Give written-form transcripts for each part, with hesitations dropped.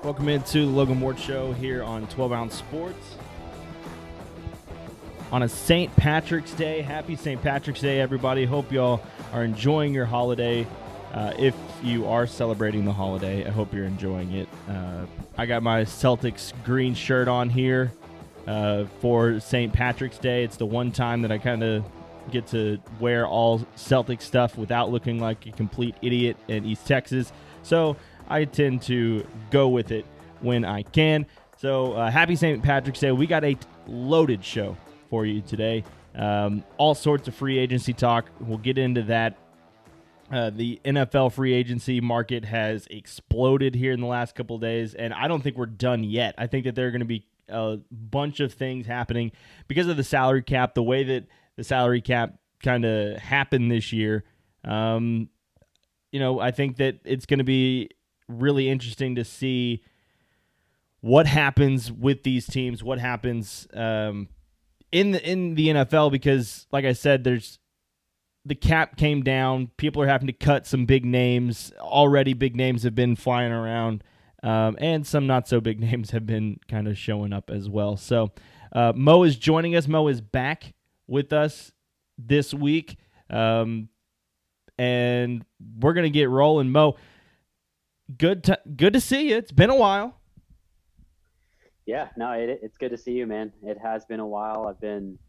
Welcome into the Logan Ward Show here on 12 Ounce Sports. On a St. Patrick's Day. Happy St. Patrick's Day, everybody. Hope y'all are enjoying your holiday. If you are celebrating the holiday, I hope you're enjoying it. I got my Celtics green shirt on here for St. Patrick's Day. It's the one time that I kind of get to wear all Celtic stuff without looking like a complete idiot in East Texas. So I tend to go with it when I can. So happy St. Patrick's Day. We got a loaded show for you today. All sorts of free agency talk. We'll get into that. The NFL free agency market has exploded here in the last couple of days, and I don't think we're done yet. I think that there are going to be a bunch of things happening because of the salary cap, the way that the salary cap kind of happened this year. I think that it's going to be really interesting to see what happens with these teams, what happens in the NFL, because like I said, the cap came down. People are having to cut some big names. Already big names have been flying around, and some not so big names have been kind of showing up as well. So Mo is joining us. Mo is back with us this week, and we're going to get rolling. Mo, good to see you. It's been a while. Yeah, no, it's good to see you, man. It has been a while. I've been,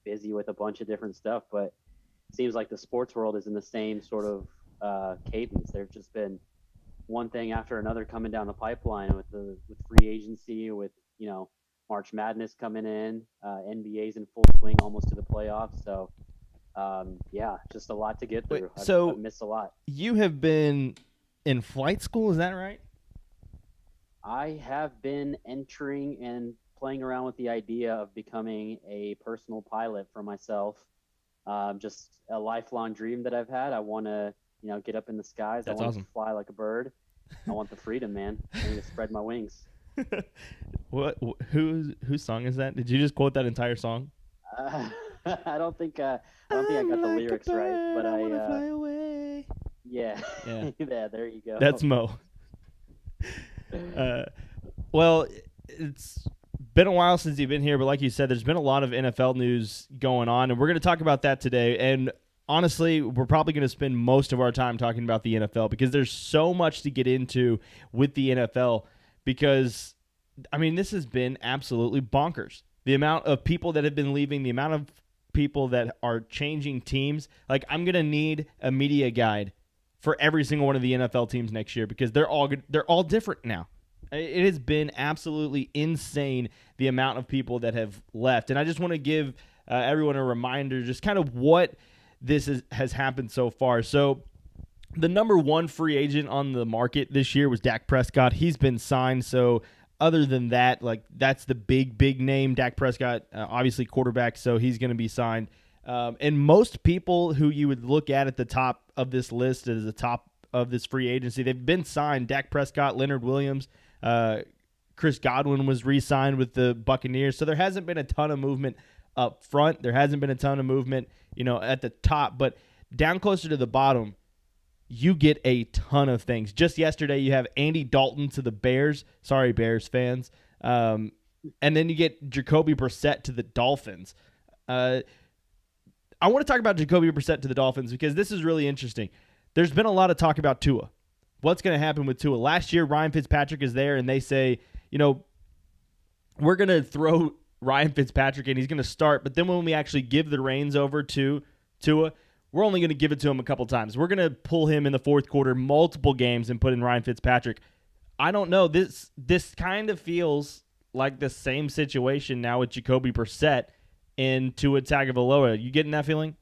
busy with a bunch of different stuff, but it seems like the sports world is in the same sort of cadence. There's just been one thing after another coming down the pipeline with free agency, with March Madness coming in, NBA's in full swing, almost to the playoffs. So, just a lot to get through. I've missed a lot. You have been in flight school, is that right? I have been entering and playing around with the idea of becoming a personal pilot for myself. Just a lifelong dream that I've had. I want to, get up in the skies. That's I want awesome. to fly like a bird. I want the freedom, man. I need to spread my wings. Whose song is that? Did you just quote that entire song? I don't think I got the lyrics right, but I want to fly away. Yeah. Yeah, there you go. That's Mo. Well, it's been a while since you've been here, but like you said, there's been a lot of NFL news going on, and we're going to talk about that today. And honestly, we're probably going to spend most of our time talking about the NFL because there's so much to get into with the NFL because, this has been absolutely bonkers. The amount of people that have been leaving, the amount of people that are changing teams. Like, I'm going to need a media guide for every single one of the NFL teams next year because they're all different now. It has been absolutely insane the amount of people that have left. And I just want to give everyone a reminder just kind of what this has happened so far. So the number one free agent on the market this year was Dak Prescott. He's been signed. So other than that, that's the big name. Dak Prescott, obviously quarterback, so he's going to be signed. And most people who you would look at the top of this list as the top of this free agency, they've been signed. Dak Prescott, Leonard Williams, Chris Godwin was re-signed with the Buccaneers. So there hasn't been a ton of movement up front. There hasn't been a ton of movement, at the top. But down closer to the bottom, you get a ton of things. Just yesterday, you have Andy Dalton to the Bears. Sorry, Bears fans. And then you get Jacoby Brissett to the Dolphins. I want to talk about Jacoby Brissett to the Dolphins because this is really interesting. There's been a lot of talk about Tua. What's going to happen with Tua? Last year, Ryan Fitzpatrick is there, and they say, we're going to throw Ryan Fitzpatrick and he's going to start, but then when we actually give the reins over to Tua, we're only going to give it to him a couple times. We're going to pull him in the fourth quarter multiple games and put in Ryan Fitzpatrick. I don't know. This kind of feels like the same situation now with Jacoby Brissett and Tua Tagovailoa. You getting that feeling?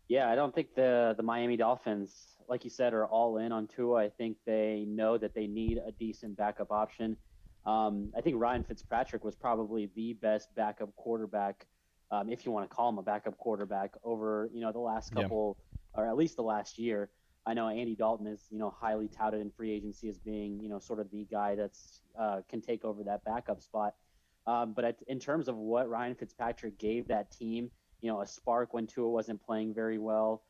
Yeah, I don't think the Miami Dolphins, like you said, are all in on Tua. I think they know that they need a decent backup option. I think Ryan Fitzpatrick was probably the best backup quarterback, if you want to call him a backup quarterback, over the last couple, or at least the last year. I know Andy Dalton is highly touted in free agency as being sort of the guy that's can take over that backup spot. But in terms of what Ryan Fitzpatrick gave that team, a spark when Tua wasn't playing very well,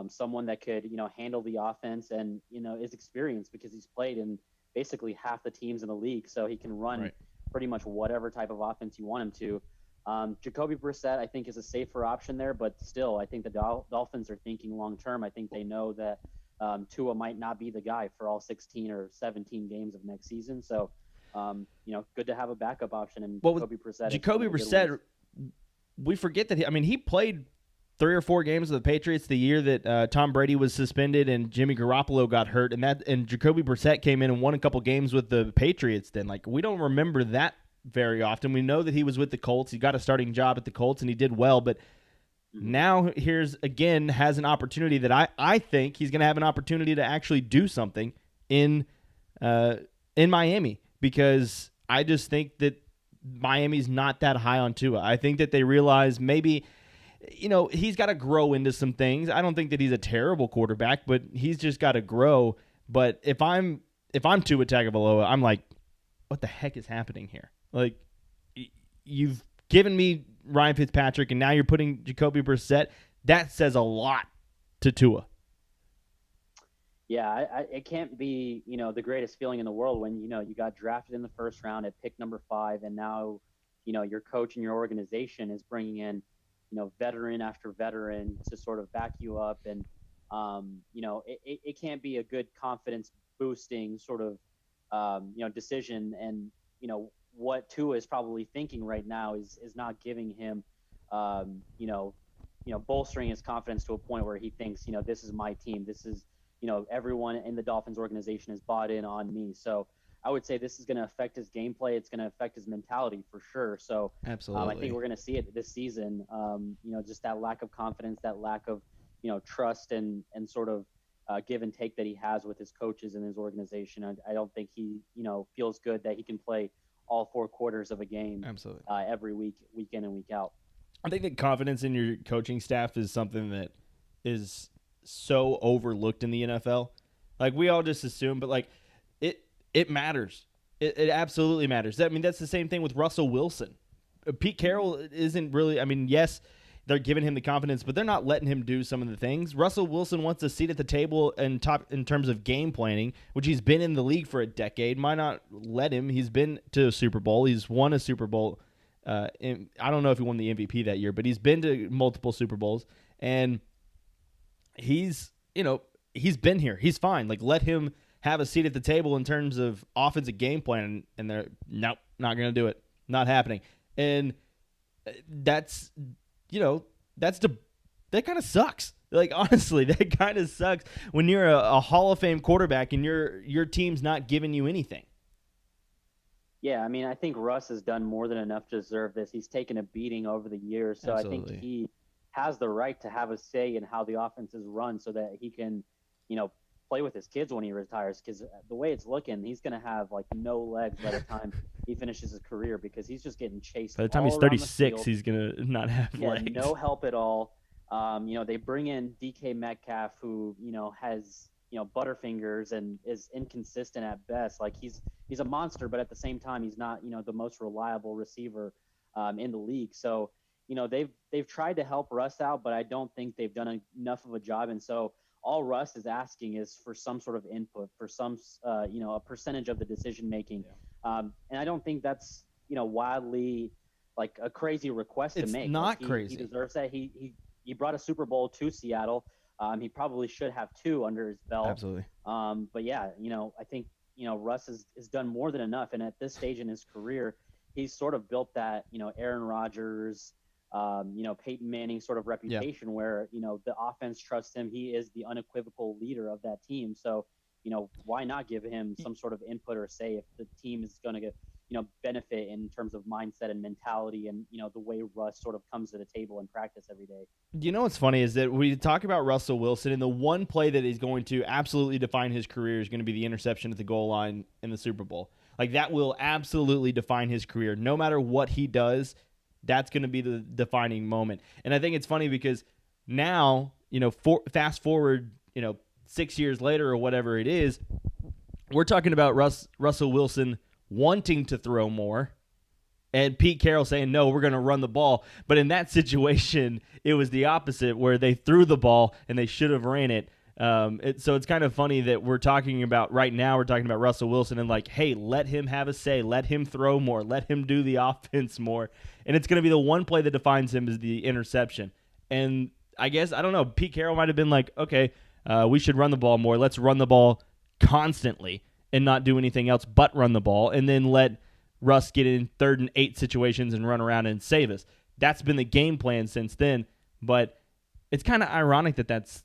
someone that could handle the offense and is experienced because he's played in basically half the teams in the league, so he can run pretty much whatever type of offense you want him to. Jacoby Brissett, I think, is a safer option there, but still, I think the Dolphins are thinking long term. I think they know that Tua might not be the guy for all 16 or 17 games of next season. So, good to have a backup option. And Jacoby Brissett. Jacoby Brissett, we forget that he played 3 or 4 games with the Patriots the year that Tom Brady was suspended and Jimmy Garoppolo got hurt, and Jacoby Brissett came in and won a couple games with the Patriots. Then, we don't remember that very often. We know that he was with the Colts. He got a starting job at the Colts and he did well, but now has an opportunity that I think he's going to have an opportunity to actually do something in Miami, because I just think that Miami's not that high on Tua. I think that they realize maybe, he's got to grow into some things. I don't think that he's a terrible quarterback, but he's just got to grow. But if I'm Tua Tagovailoa, I'm like, what the heck is happening here? Like, you've given me Ryan Fitzpatrick, and now you're putting Jacoby Brissett. That says a lot to Tua. Yeah, it can't be, the greatest feeling in the world when, you got drafted in the first round at pick number 5, and now, your coach and your organization is bringing in, veteran after veteran to sort of back you up. And, it can't be a good confidence boosting sort of, decision. And, what Tua is probably thinking right now is not giving him, bolstering his confidence to a point where he thinks, this is my team. This is, everyone in the Dolphins organization has bought in on me. So I would say this is going to affect his gameplay. It's going to affect his mentality for sure. So absolutely, I think we're going to see it this season. Just that lack of confidence, that lack of, trust and sort of give and take that he has with his coaches and his organization. I don't think he, feels good that he can play all 4 quarters of a game absolutely every week in and week out. I think that confidence in your coaching staff is something that is so overlooked in the NFL. We all just assume, but it matters. It absolutely matters. That's the same thing with Russell Wilson. Pete Carroll isn't really, yes, they're giving him the confidence, but they're not letting him do some of the things. Russell Wilson wants a seat at the table in terms of game planning, which he's been in the league for a decade. Why not let him? He's been to a Super Bowl. He's won a Super Bowl. I don't know if he won the MVP that year, but he's been to multiple Super Bowls, and he's been here. He's fine. Let him have a seat at the table in terms of offensive game plan, and they're nope, not going to do it. Not happening. And that kind of sucks. Honestly, that kind of sucks when you're a Hall of Fame quarterback and your team's not giving you anything. Yeah, I think Russ has done more than enough to deserve this. He's taken a beating over the years, so absolutely. I think he has the right to have a say in how the offense is run so that he can, play with his kids when he retires, because the way it's looking, he's going to have no legs by the time he finishes his career, because he's just getting chased. By the time he's 36, he's going to not have legs. No help at all. They bring in DK Metcalf, who, has, butterfingers and is inconsistent at best. He's a monster, but at the same time, he's not, the most reliable receiver in the league. So, they've tried to help Russ out, but I don't think they've done enough of a job. And so all Russ is asking is for some sort of input, for some, a percentage of the decision making. Yeah. And I don't think that's, wildly a crazy request to make. It's not crazy. He deserves that. He brought a Super Bowl to Seattle. He probably should have 2 under his belt. Absolutely. But yeah, I think, Russ has done more than enough. And at this stage in his career, he's sort of built that, Aaron Rodgers, Peyton Manning sort of reputation where, the offense trusts him. He is the unequivocal leader of that team. So, why not give him some sort of input or say if the team is going to get, benefit in terms of mindset and mentality and, the way Russ sort of comes to the table in practice every day. What's funny is that we talk about Russell Wilson, and the one play that is going to absolutely define his career is going to be the interception at the goal line in the Super Bowl. That will absolutely define his career. No matter what he does, that's going to be the defining moment. And I think it's funny because now, fast forward, 6 years later or whatever it is, we're talking about Russell Wilson wanting to throw more and Pete Carroll saying, no, we're going to run the ball. But in that situation, it was the opposite, where they threw the ball and they should have ran it. So it's kind of funny that we're talking about Russell Wilson and like, hey, let him have a say, let him throw more, let him do the offense more, and it's going to be the one play that defines him is the interception. And I guess I don't know. Pete Carroll might have been like, okay, we should run the ball more. Let's run the ball constantly and not do anything else but run the ball, and then let Russ get in 3rd and 8 situations and run around and save us. That's been the game plan since then. But it's kind of ironic that that's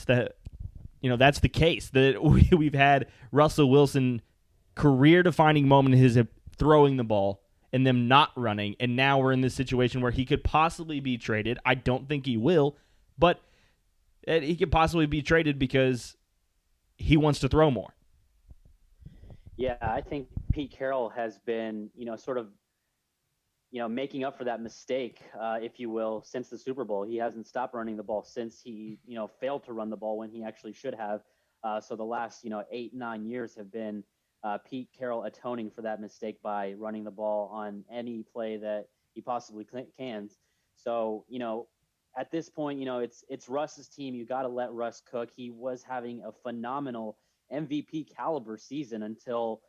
the case, that we've had Russell Wilson career-defining moment in his throwing the ball and them not running, and now we're in this situation where he could possibly be traded. I don't think he will, but he could possibly be traded because he wants to throw more. Yeah, I think Pete Carroll has been, sort of, making up for that mistake, if you will, since the Super Bowl. He hasn't stopped running the ball since he, failed to run the ball when he actually should have. So the last, 8-9 years have been Pete Carroll atoning for that mistake by running the ball on any play that he possibly can. So, at this point, it's Russ's team. You got to let Russ cook. He was having a phenomenal MVP caliber season until,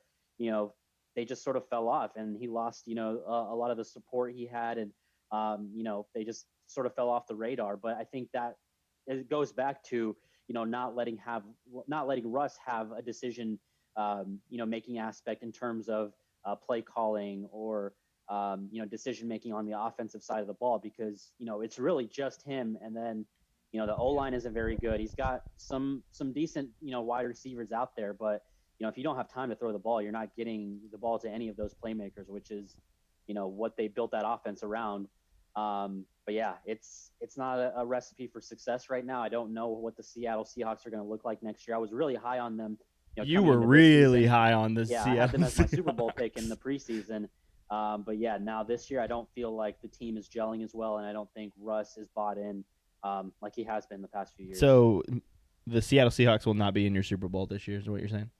they just sort of fell off, and he lost, a lot of the support he had, and, they just sort of fell off the radar. But I think that it goes back to, not letting Russ have a decision, making aspect in terms of play calling or, decision making on the offensive side of the ball, because, it's really just him. And then, the O-line isn't very good. He's got some decent, wide receivers out there, but, if you don't have time to throw the ball, you're not getting the ball to any of those playmakers, which is, what they built that offense around. But yeah, it's not a recipe for success right now. I don't know what the Seattle Seahawks are going to look like next year. I was really high on them. You were really high on the Seattle. I had them as my Super Bowl pick in the preseason. But yeah, now this year I don't feel like the team is gelling as well, and I don't think Russ is bought in like he has been the past few years. So the Seattle Seahawks will not be in your Super Bowl this year, is what you're saying?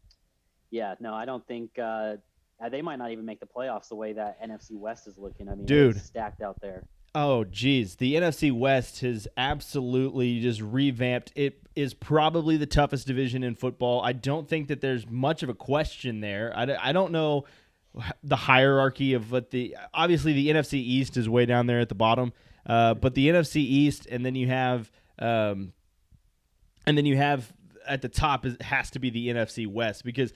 Yeah, no, I don't think they might not even make the playoffs the way that NFC West is looking. I mean, dude, it's stacked out there. Oh, geez. The NFC West has absolutely just revamped. It is probably the toughest division in football. I don't think that there's much of a question there. I don't know the hierarchy of what obviously the NFC East is way down there at the bottom, but the NFC East, and then you have at the top has to be the NFC West, because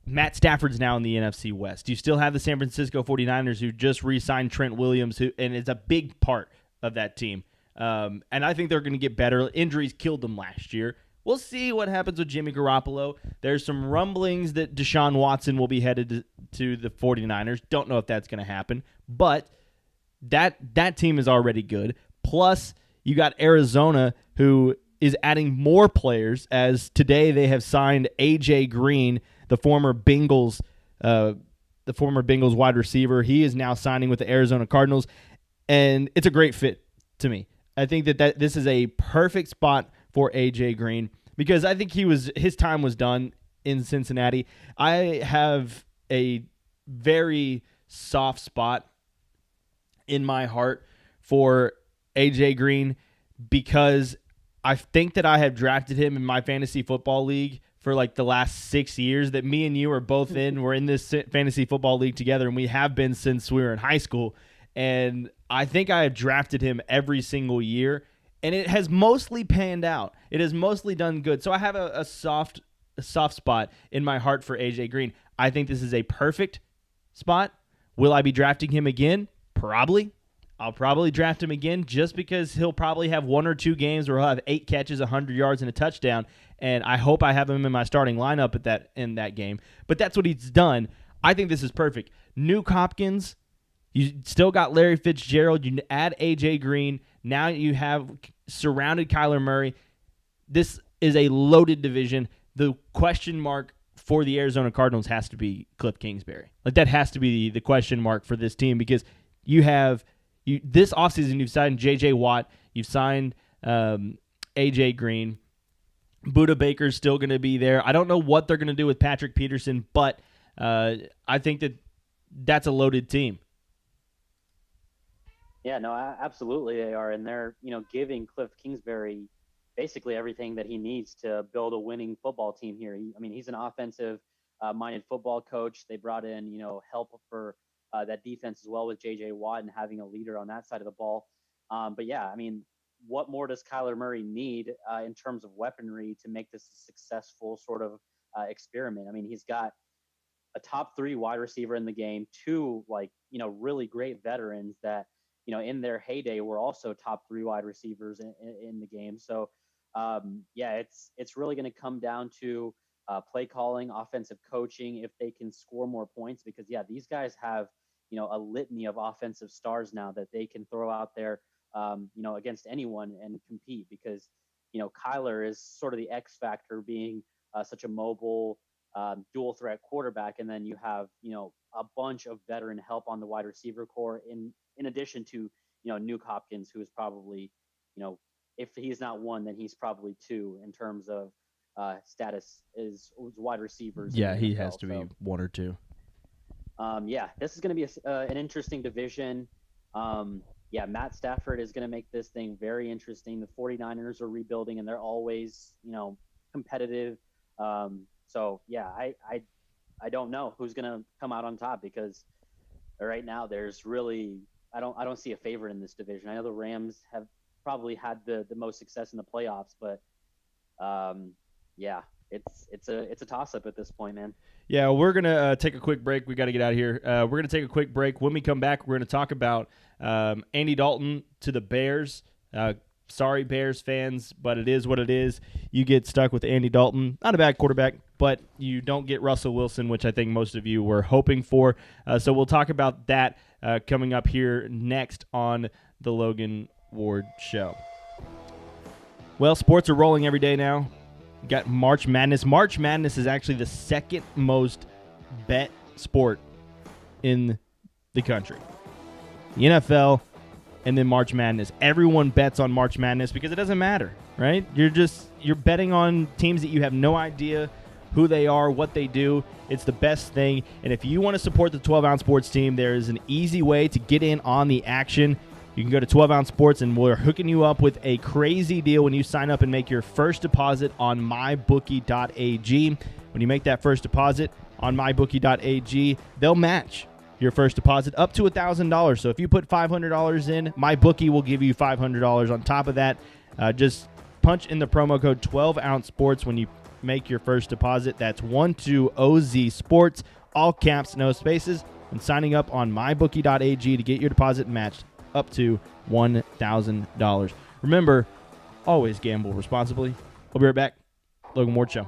Matt Stafford's now in the NFC West. You still have the San Francisco 49ers, who just re-signed Trent Williams, and is a big part of that team. And I think they're going to get better. Injuries killed them last year. We'll see what happens with Jimmy Garoppolo. There's some rumblings that Deshaun Watson will be headed to the 49ers. Don't know if that's going to happen. But that team is already good. Plus, you got Arizona, who is adding more players, as today they have signed A.J. Green, the former Bengals wide receiver. He is now signing with the Arizona Cardinals, and it's a great fit to me. I think that this is a perfect spot for A.J. Green, because I think his time was done in Cincinnati. I have a very soft spot in my heart for A.J. Green, because I think that I have drafted him in my fantasy football league for like the last 6 years that me and you are both in. We're in this fantasy football league together, and we have been since we were in high school. And I think I have drafted him every single year, and it has mostly panned out. It has mostly done good. So I have a soft spot in my heart for A.J. Green. I think this is a perfect spot. Will I be drafting him again? Probably. I'll probably draft him again, just because he'll probably have 1 or 2 games where he'll have 8 catches, 100 yards, and a touchdown, and I hope I have him in my starting lineup in that game. But that's what he's done. I think this is perfect. Nuke Hopkins, you still got Larry Fitzgerald, you add A.J. Green, now you have surrounded Kyler Murray. This is a loaded division. The question mark for the Arizona Cardinals has to be Cliff Kingsbury. Like, that has to be the question mark for this team, because you have this offseason, you've signed J.J. Watt, you've signed A.J. Green. Budda Baker's still going to be there. I don't know what they're going to do with Patrick Peterson, but I think that's a loaded team. Yeah, no, absolutely they are, and they're giving Cliff Kingsbury basically everything that he needs to build a winning football team here. He's an offensive minded football coach. They brought in, help for that defense as well with J.J. Watt and having a leader on that side of the ball. But yeah, what more does Kyler Murray need in terms of weaponry to make this a successful sort of experiment? He's got a top 3 wide receiver in the game, 2 really great veterans that in their heyday were also top 3 wide receivers in the game. So it's really going to come down to play calling, offensive coaching, if they can score more points, because these guys have a litany of offensive stars now that they can throw out there against anyone and compete, because Kyler is sort of the X factor, being such a mobile dual threat quarterback, and then you have a bunch of veteran help on the wide receiver core in addition to Nuke Hopkins, who is probably if he's not 1, then he's probably 2 in terms of status as wide receivers. Yeah, he has to be 1 or 2. This is going to be an interesting division. Matt Stafford is going to make this thing very interesting. The 49ers are rebuilding, and they're always competitive. I don't know who's going to come out on top, because right now there's really I don't see a favorite in this division. I know the Rams have probably had the most success in the playoffs, but it's a toss up at this point, man. Yeah, we're gonna take a quick break. We got to get out of here. We're gonna take a quick break. When we come back, we're gonna talk about Andy Dalton to the Bears. Sorry, Bears fans, but it is what it is. You get stuck with Andy Dalton. Not a bad quarterback, but you don't get Russell Wilson, which I think most of you were hoping for. So we'll talk about that coming up here next on the Logan Ward Show. Well, sports are rolling every day now. You got March Madness. March Madness is actually the second most bet sport in the country. The NFL, and then March Madness. Everyone bets on March Madness because it doesn't matter, right? You're betting on teams that you have no idea who they are, what they do. It's the best thing. And if you want to support the 12-ounce sports team, there is an easy way to get in on the action. You can go to 12-ounce sports, and we're hooking you up with a crazy deal when you sign up and make your first deposit on mybookie.ag. When you make that first deposit on mybookie.ag, they'll match your first deposit up to $1,000. So if you put $500 in, MyBookie will give you $500 on top of that. Just punch in the promo code 12-ounce sports when you make your first deposit. That's 12OZ Sports, all caps, no spaces, and signing up on mybookie.ag to get your deposit matched up to $1,000. Remember, always gamble responsibly. We'll be right back. Logan Ward Show.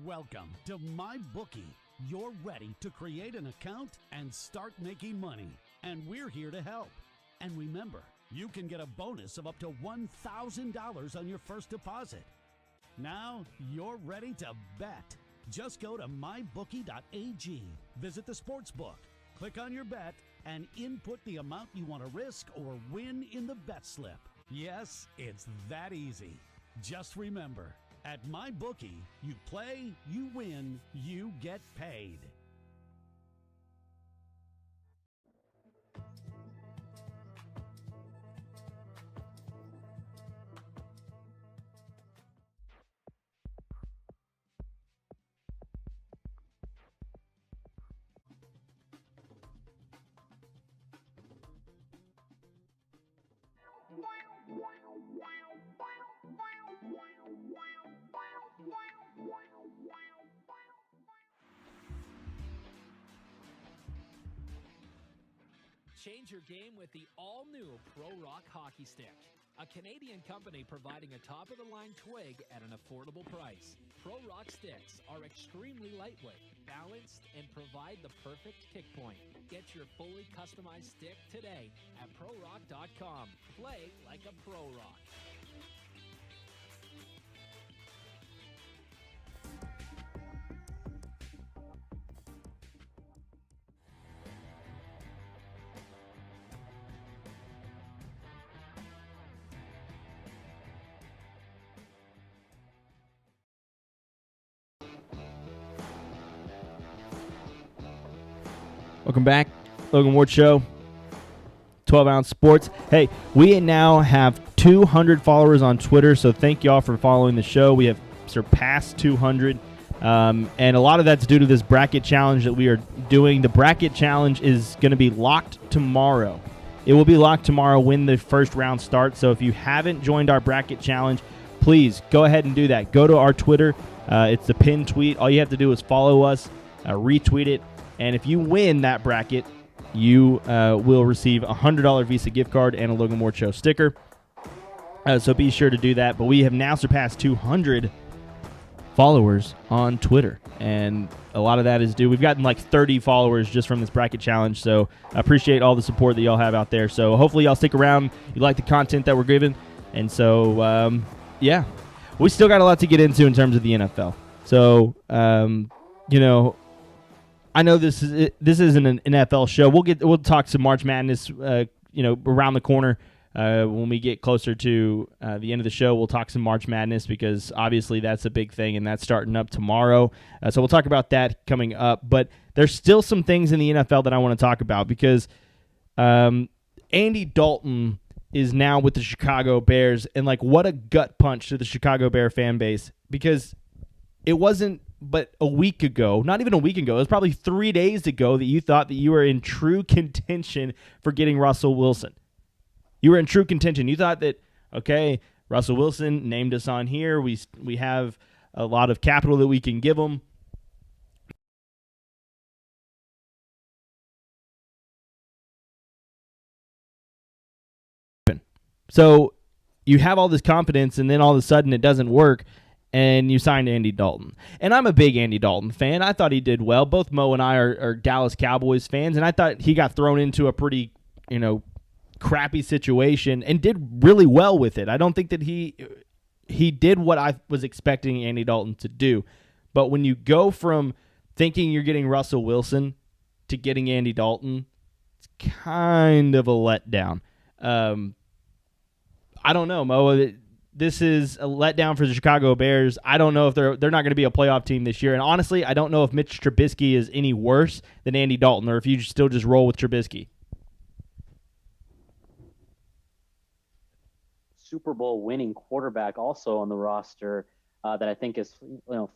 Welcome to MyBookie. You're ready to create an account and start making money, and we're here to help. And remember, you can get a bonus of up to $1,000 on your first deposit. Now you're ready to bet. Just go to mybookie.ag, visit the sports book, click on your bet, and input the amount you want to risk or win in the bet slip. Yes, it's that easy. Just remember, at MyBookie, you play, you win, you get paid. Change your game with the all-new Pro Rock Hockey Stick, a Canadian company providing a top-of-the-line twig at an affordable price. Pro Rock sticks are extremely lightweight, balanced, and provide the perfect kick point. Get your fully customized stick today at ProRock.com. Play like a Pro Rock. Welcome back. Logan Ward Show, 12 Ounce Sports. Hey, we now have 200 followers on Twitter, so thank y'all for following the show. We have surpassed 200, and a lot of that's due to this bracket challenge that we are doing. The bracket challenge is going to be locked tomorrow. It will be locked tomorrow when the first round starts, so if you haven't joined our bracket challenge, please go ahead and do that. Go to our Twitter. It's the pinned tweet. All you have to do is follow us, retweet it, and if you win that bracket, you will receive a $100 Visa gift card and a Logan Ward Show sticker. So be sure to do that. But we have now surpassed 200 followers on Twitter, and a lot of that is due. We've gotten like 30 followers just from this bracket challenge, so I appreciate all the support that y'all have out there. So hopefully y'all stick around. You like the content that we're giving, and so yeah, we still got a lot to get into in terms of the NFL. So I know this isn't an NFL show. We'll talk some March Madness, around the corner when we get closer to the end of the show. We'll talk some March Madness because obviously that's a big thing and that's starting up tomorrow. So we'll talk about that coming up. But there's still some things in the NFL that I want to talk about because Andy Dalton is now with the Chicago Bears, and like what a gut punch to the Chicago Bear fan base because it wasn't but a week ago, not even a week ago, it was probably 3 days ago that you thought that you were in true contention for getting Russell Wilson. You were in true contention. You thought that, okay, Russell Wilson named us on here. We have a lot of capital that we can give him. So you have all this confidence, and then all of a sudden it doesn't work, and you signed Andy Dalton. And I'm a big Andy Dalton fan. I thought he did well. Both Mo and I are Dallas Cowboys fans, and I thought he got thrown into a pretty, crappy situation and did really well with it. I don't think that he did what I was expecting Andy Dalton to do. But when you go from thinking you're getting Russell Wilson to getting Andy Dalton, it's kind of a letdown. I don't know, Mo. This is a letdown for the Chicago Bears. I don't know if they're not going to be a playoff team this year. And honestly, I don't know if Mitch Trubisky is any worse than Andy Dalton or if you still just roll with Trubisky. Super Bowl winning quarterback also on the roster that I think is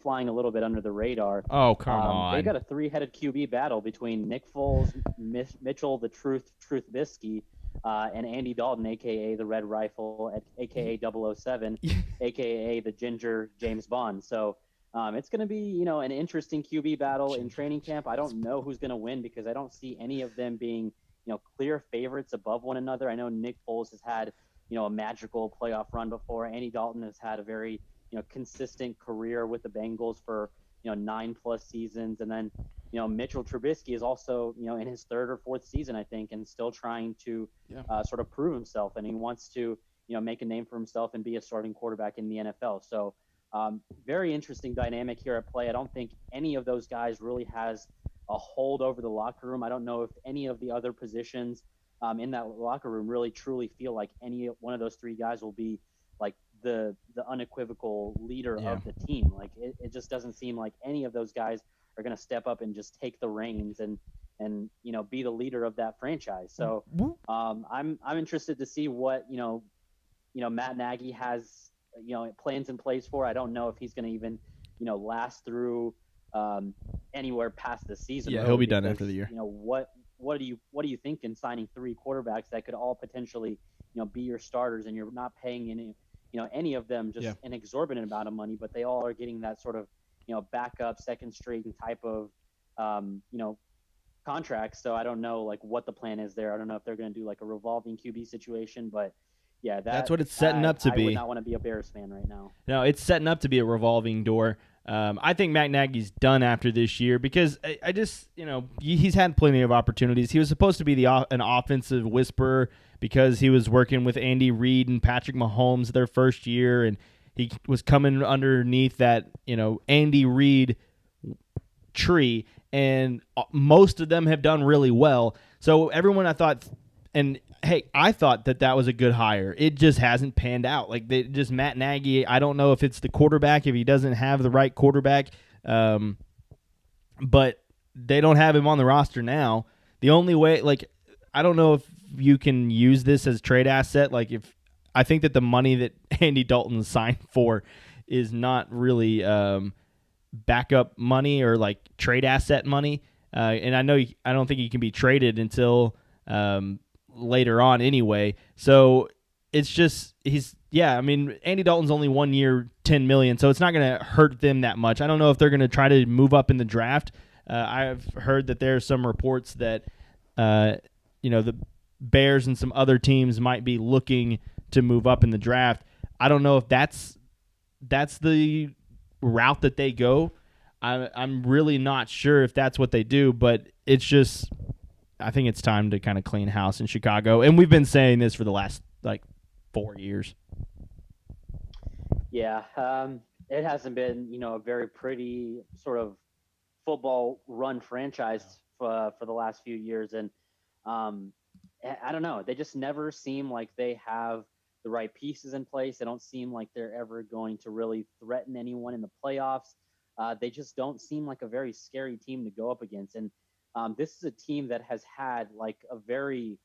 flying a little bit under the radar. Oh, come on. They got a three-headed QB battle between Nick Foles, Mitchell the Trubisky, and Andy Dalton, a.k.a. the Red Rifle, a.k.a. 007, a.k.a. the Ginger James Bond. So it's going to be, an interesting QB battle in training camp. I don't know who's going to win because I don't see any of them being, clear favorites above one another. I know Nick Foles has had, a magical playoff run before. Andy Dalton has had a very, consistent career with the Bengals for, 9+ seasons. And then, Mitchell Trubisky is also, in his third or fourth season, I think, and still trying to sort of prove himself. And he wants to, make a name for himself and be a starting quarterback in the NFL. So Very interesting dynamic here at play. I don't think any of those guys really has a hold over the locker room. I don't know if any of the other positions in that locker room really truly feel like any one of those three guys will be like the unequivocal leader of the team. Like it just doesn't seem like any of those guys are going to step up and just take the reins and be the leader of that franchise. So I'm interested to see what Matt Nagy has plans in place for. I don't know if he's going to even last through anywhere past the season. Yeah, really, he'll be done after the year. What do you think in signing three quarterbacks that could all potentially be your starters, and you're not paying any of them just an exorbitant amount of money, but they all are getting that sort of backup second string type of contracts. So I don't know like what the plan is there. I don't know if they're going to do like a revolving QB situation, but yeah, that's what it's setting up to be. I would not want to be a Bears fan right now. No, it's setting up to be a revolving door. I think Matt Nagy's done after this year because I just, he's had plenty of opportunities. He was supposed to be an offensive whisperer because he was working with Andy Reid and Patrick Mahomes their first year, and he was coming underneath that, Andy Reid tree, and most of them have done really well. So everyone I thought, and hey, I thought that was a good hire. It just hasn't panned out. Like Matt Nagy, I don't know if it's the quarterback, if he doesn't have the right quarterback, but they don't have him on the roster now. The only way, like, I don't know if you can use this as trade asset. Like, if I think that the money that Andy Dalton signed for is not really backup money or like trade asset money, and I don't think he can be traded until later on anyway. So it's just Andy Dalton's only 1 year, $10 million, so it's not going to hurt them that much. I don't know if they're going to try to move up in the draft. I've heard that there are some reports that the Bears and some other teams might be looking to move up in the draft. I don't know if that's the route that they go. I'm really not sure if that's what they do, but it's just, I think it's time to kind of clean house in Chicago. And we've been saying this for the last 4 years. Yeah. It hasn't been, a very pretty sort of football run franchise for the last few years. And I don't know. They just never seem like they have the right pieces in place. They don't seem like they're ever going to really threaten anyone in the playoffs. They just don't seem like a very scary team to go up against. And this is a team that has had like a very,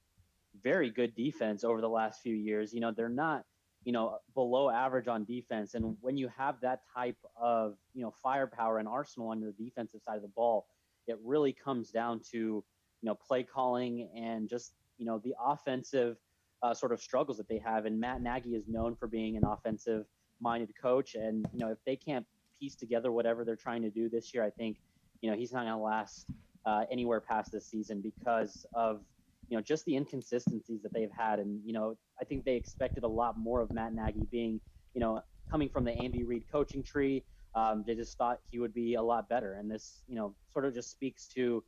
very good defense over the last few years. They're not, below average on defense. And when you have that type of, firepower and arsenal on the defensive side of the ball, it really comes down to, play calling and just, the offensive sort of struggles that they have. And Matt Nagy is known for being an offensive-minded coach. And, if they can't piece together whatever they're trying to do this year, I think, he's not going to last anywhere past this season because of, just the inconsistencies that they've had. And, I think they expected a lot more of Matt Nagy being, coming from the Andy Reid coaching tree. They just thought he would be a lot better. And this, sort of just speaks to,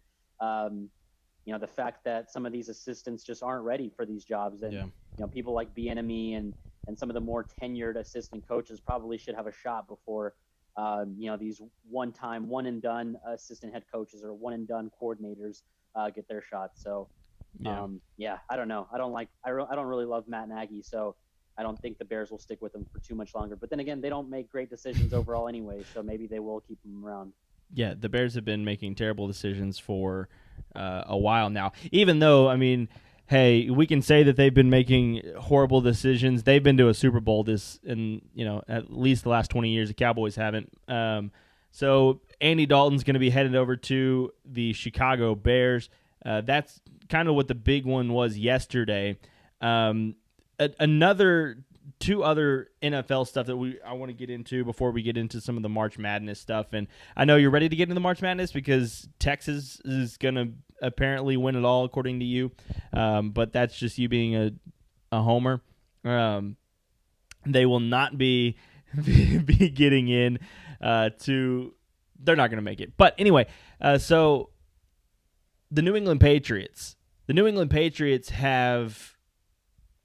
the fact that some of these assistants just aren't ready for these jobs. And, people like Bieniemy and some of the more tenured assistant coaches probably should have a shot before, these one-time, one-and-done assistant head coaches or one-and-done coordinators get their shots. So, I don't know. I don't really love Matt Nagy, so I don't think the Bears will stick with him for too much longer. But then again, they don't make great decisions overall anyway, so maybe they will keep him around. Yeah, the Bears have been making terrible decisions for a while now. Even though, hey, we can say that they've been making horrible decisions. They've been to a Super Bowl at least the last 20 years. The Cowboys haven't. So Andy Dalton's going to be headed over to the Chicago Bears. That's kind of what the big one was yesterday. Two other NFL stuff that I want to get into before we get into some of the March Madness stuff. And I know you're ready to get into March Madness because Texas is going to apparently win it all, according to you. But that's just you being a homer. They will not be getting in they're not going to make it. But anyway, so the New England Patriots have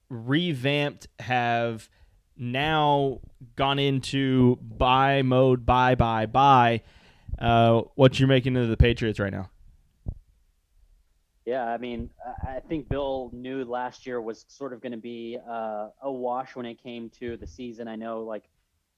revamped, have now gone into buy mode, buy. What you're making of the Patriots right now? Yeah, I mean, I think Bill knew last year was sort of going to be a wash when it came to the season. I know, like,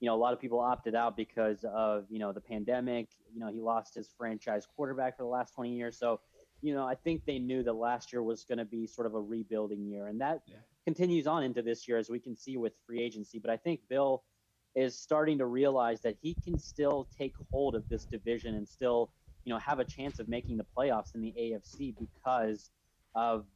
a lot of people opted out because of, the pandemic. He lost his franchise quarterback for the last 20 years. So, I think they knew that last year was going to be sort of a rebuilding year. And that continues on into this year, as we can see with free agency. But I think Bill is starting to realize that he can still take hold of this division and still have a chance of making the playoffs in the AFC because of,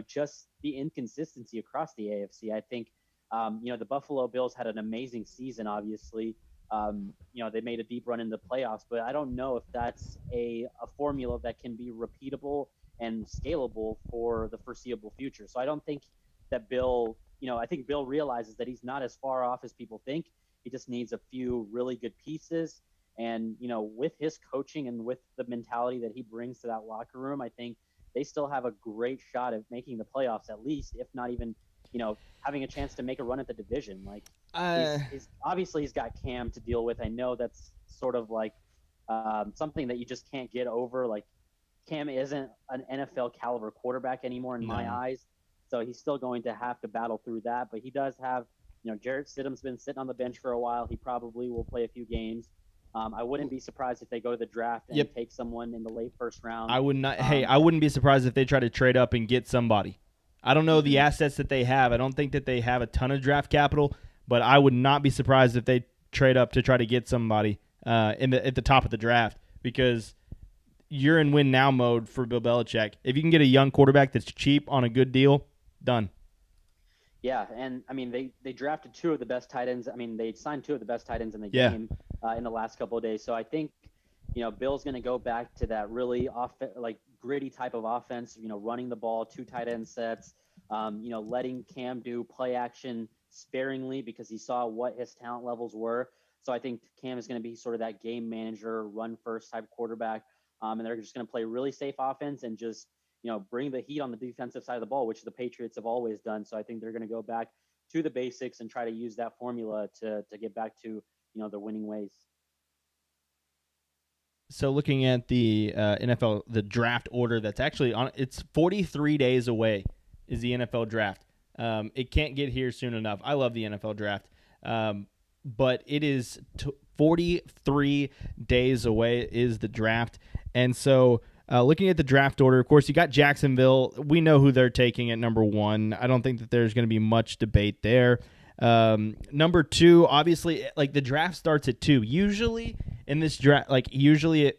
just the inconsistency across the AFC. I think, the Buffalo Bills had an amazing season, obviously. They made a deep run in the playoffs, but I don't know if that's a formula that can be repeatable and scalable for the foreseeable future. So I don't think that Bill, I think Bill realizes that he's not as far off as people think. He just needs a few really good pieces. And, with his coaching and with the mentality that he brings to that locker room, I think they still have a great shot at making the playoffs, at least, if not even, having a chance to make a run at the division. Like, obviously he's got Cam to deal with. I know that's sort of like something that you just can't get over. Like, Cam isn't an NFL caliber quarterback anymore in my eyes. So he's still going to have to battle through that. But he does have, Jarrett Stidham's been sitting on the bench for a while. He probably will play a few games. I wouldn't be surprised if they go to the draft and take someone in the late first round. I would not. I wouldn't be surprised if they try to trade up and get somebody. I don't know the assets that they have. I don't think that they have a ton of draft capital, but I would not be surprised if they trade up to try to get somebody at the top of the draft, because you're in win now mode for Bill Belichick. If you can get a young quarterback that's cheap on a good deal, done. Yeah, and I mean they drafted two of the best tight ends. I mean, they signed two of the best tight ends in the game in the last couple of days. So I think Bill's going to go back to that really gritty type of offense. Running the ball, two tight end sets. Letting Cam do play action sparingly because he saw what his talent levels were. So I think Cam is going to be sort of that game manager, run first type quarterback, and they're just going to play really safe offense and just bring the heat on the defensive side of the ball, which the Patriots have always done. So I think they're going to go back to the basics and try to use that formula to get back to, their winning ways. So looking at the NFL, the draft order that's actually on, it's 43 days away is the NFL draft. It can't get here soon enough. I love the NFL draft. But it is 43 days away is the draft. And so looking at the draft order, of course, you got Jacksonville. We know who they're taking at number 1. I don't think that there's going to be much debate there. Number 2, obviously, like the draft starts at 2. Usually in this draft, it's usually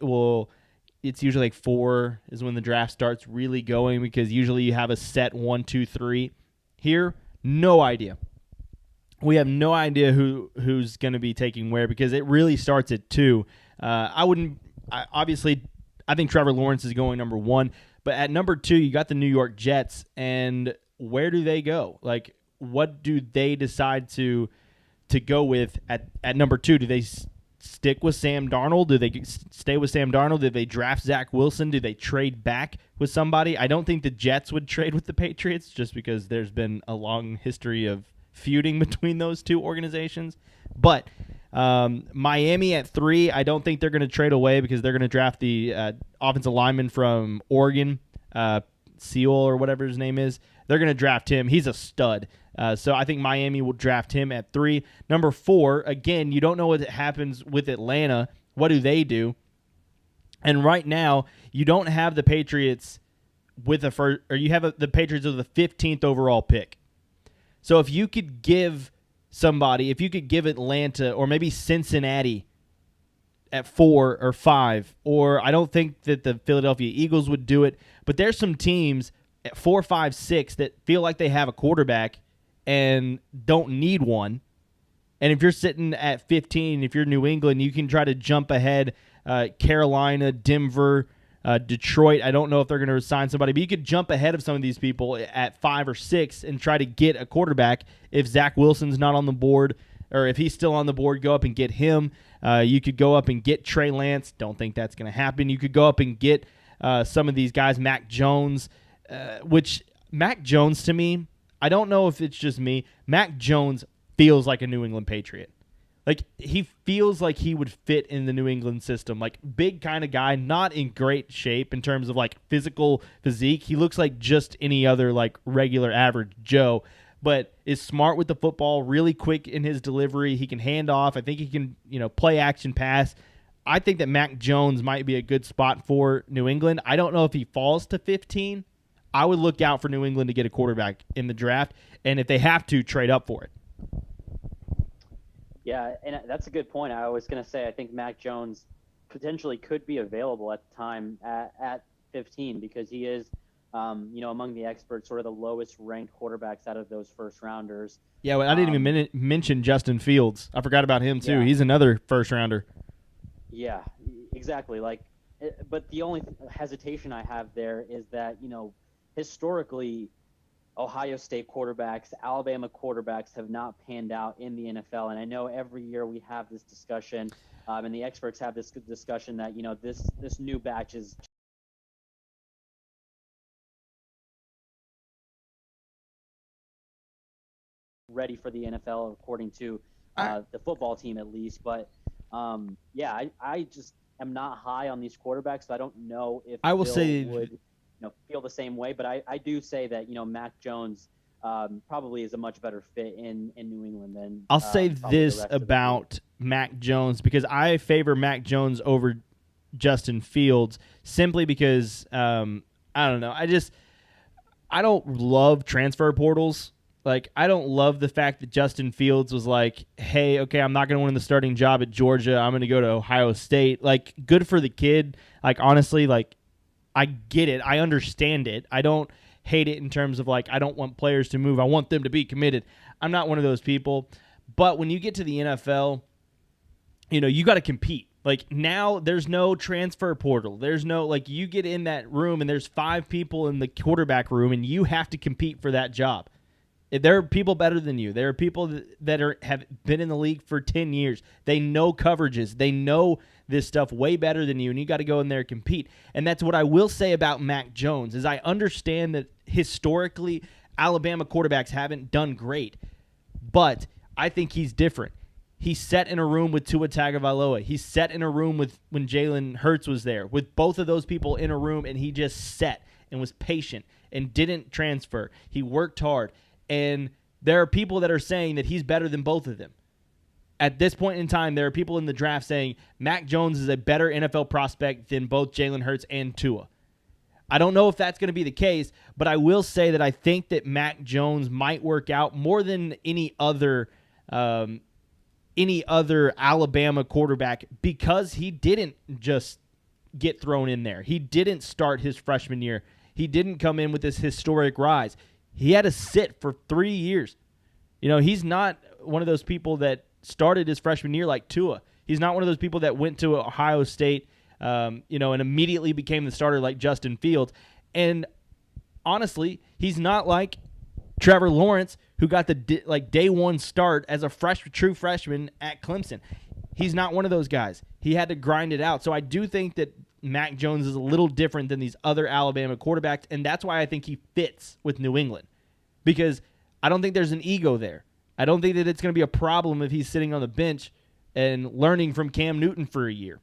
like 4 is when the draft starts really going, because usually you have a set 1, 2, 3. Here, no idea. We have no idea who's going to be taking where, because it really starts at 2. I think Trevor Lawrence is going number 1, but at number 2, you got the New York Jets, and where do they go? Like, what do they decide to go with at number 2? Do they stick with Sam Darnold? Do they stay with Sam Darnold? Do they draft Zach Wilson? Do they trade back with somebody? I don't think the Jets would trade with the Patriots, just because there's been a long history of feuding between those two organizations. But Miami at 3, I don't think they're going to trade away, because they're going to draft the offensive lineman from Oregon, Sewell or whatever his name is. They're going to draft him. He's a stud. So I think Miami will draft him at 3. Number 4, again, you don't know what happens with Atlanta. What do they do? And right now, you don't have the Patriots with you have the Patriots with the 15th overall pick. So if you could give Atlanta or maybe Cincinnati at 4 or 5, or I don't think that the Philadelphia Eagles would do it, but there's some teams at 4, 5, 6 that feel like they have a quarterback and don't need one. And if you're sitting at 15, if you're New England, you can try to jump ahead. Carolina, Denver, Detroit, I don't know if they're going to sign somebody, but you could jump ahead of some of these people at 5 or 6 and try to get a quarterback. If Zach Wilson's not on the board, or if he's still on the board, go up and get him. You could go up and get Trey Lance. Don't think that's going to happen. You could go up and get some of these guys, Mac Jones, which Mac Jones, to me, I don't know if it's just me, Mac Jones feels like a New England Patriot. Like, he feels like he would fit in the New England system. Like, big kind of guy, not in great shape in terms of, like, physical physique. He looks like just any other, like, regular average Joe, but is smart with the football, really quick in his delivery. He can hand off. I think he can, play action pass. I think that Mac Jones might be a good spot for New England. I don't know if he falls to 15. I would look out for New England to get a quarterback in the draft, and if they have to, trade up for it. Yeah, and that's a good point. I was going to say I think Mac Jones potentially could be available at the time at 15 because he is, among the experts, sort of the lowest ranked quarterbacks out of those first rounders. Yeah, well, I didn't even mention Justin Fields. I forgot about him too. Yeah. He's another first rounder. Yeah, exactly. But the only hesitation I have there is that, historically, Ohio State quarterbacks, Alabama quarterbacks have not panned out in the NFL. And I know every year we have this discussion, and the experts have this discussion that, this new batch is ready for the NFL, according to the football team at least. But, I just am not high on these quarterbacks, so I don't know if I will Bill say would feel the same way. But I do say that, Mac Jones probably is a much better fit in New England than I'll say probably this the rest of the about Mac Jones, because I favor Mac Jones over Justin Fields simply because, I don't know. I don't love transfer portals. Like, I don't love the fact that Justin Fields was like, hey, okay, I'm not going to win the starting job at Georgia. I'm going to go to Ohio State. Like, good for the kid. Like, honestly, like, I get it. I understand it. I don't hate it in terms of, like, I don't want players to move. I want them to be committed. I'm not one of those people. But when you get to the NFL, you got to compete. Like, now there's no transfer portal. There's no, like, you get in that room and there's 5 people in the quarterback room and you have to compete for that job. There are people better than you. There are people that have been in the league for 10 years. They know coverages. They know this stuff way better than you, and you got to go in there and compete. And that's what I will say about Mac Jones is I understand that historically Alabama quarterbacks haven't done great, but I think he's different. He sat in a room with Tua Tagovailoa. He sat in a room with when Jalen Hurts was there, with both of those people in a room, and he just sat and was patient and didn't transfer. He worked hard. And there are people that are saying that he's better than both of them. At this point in time, there are people in the draft saying Mac Jones is a better NFL prospect than both Jalen Hurts and Tua. I don't know if that's going to be the case, but I will say that I think that Mac Jones might work out more than any other Alabama quarterback because he didn't just get thrown in there. He didn't start his freshman year. He didn't come in with this historic rise. He had to sit for 3 years. He's not one of those people that started his freshman year like Tua. He's not one of those people that went to Ohio State, and immediately became the starter like Justin Fields. And honestly, he's not like Trevor Lawrence, who got the day one start as a true freshman at Clemson. He's not one of those guys. He had to grind it out. So I do think that Mac Jones is a little different than these other Alabama quarterbacks, and that's why I think he fits with New England, because I don't think there's an ego there. I don't think that it's going to be a problem if he's sitting on the bench and learning from Cam Newton for a year.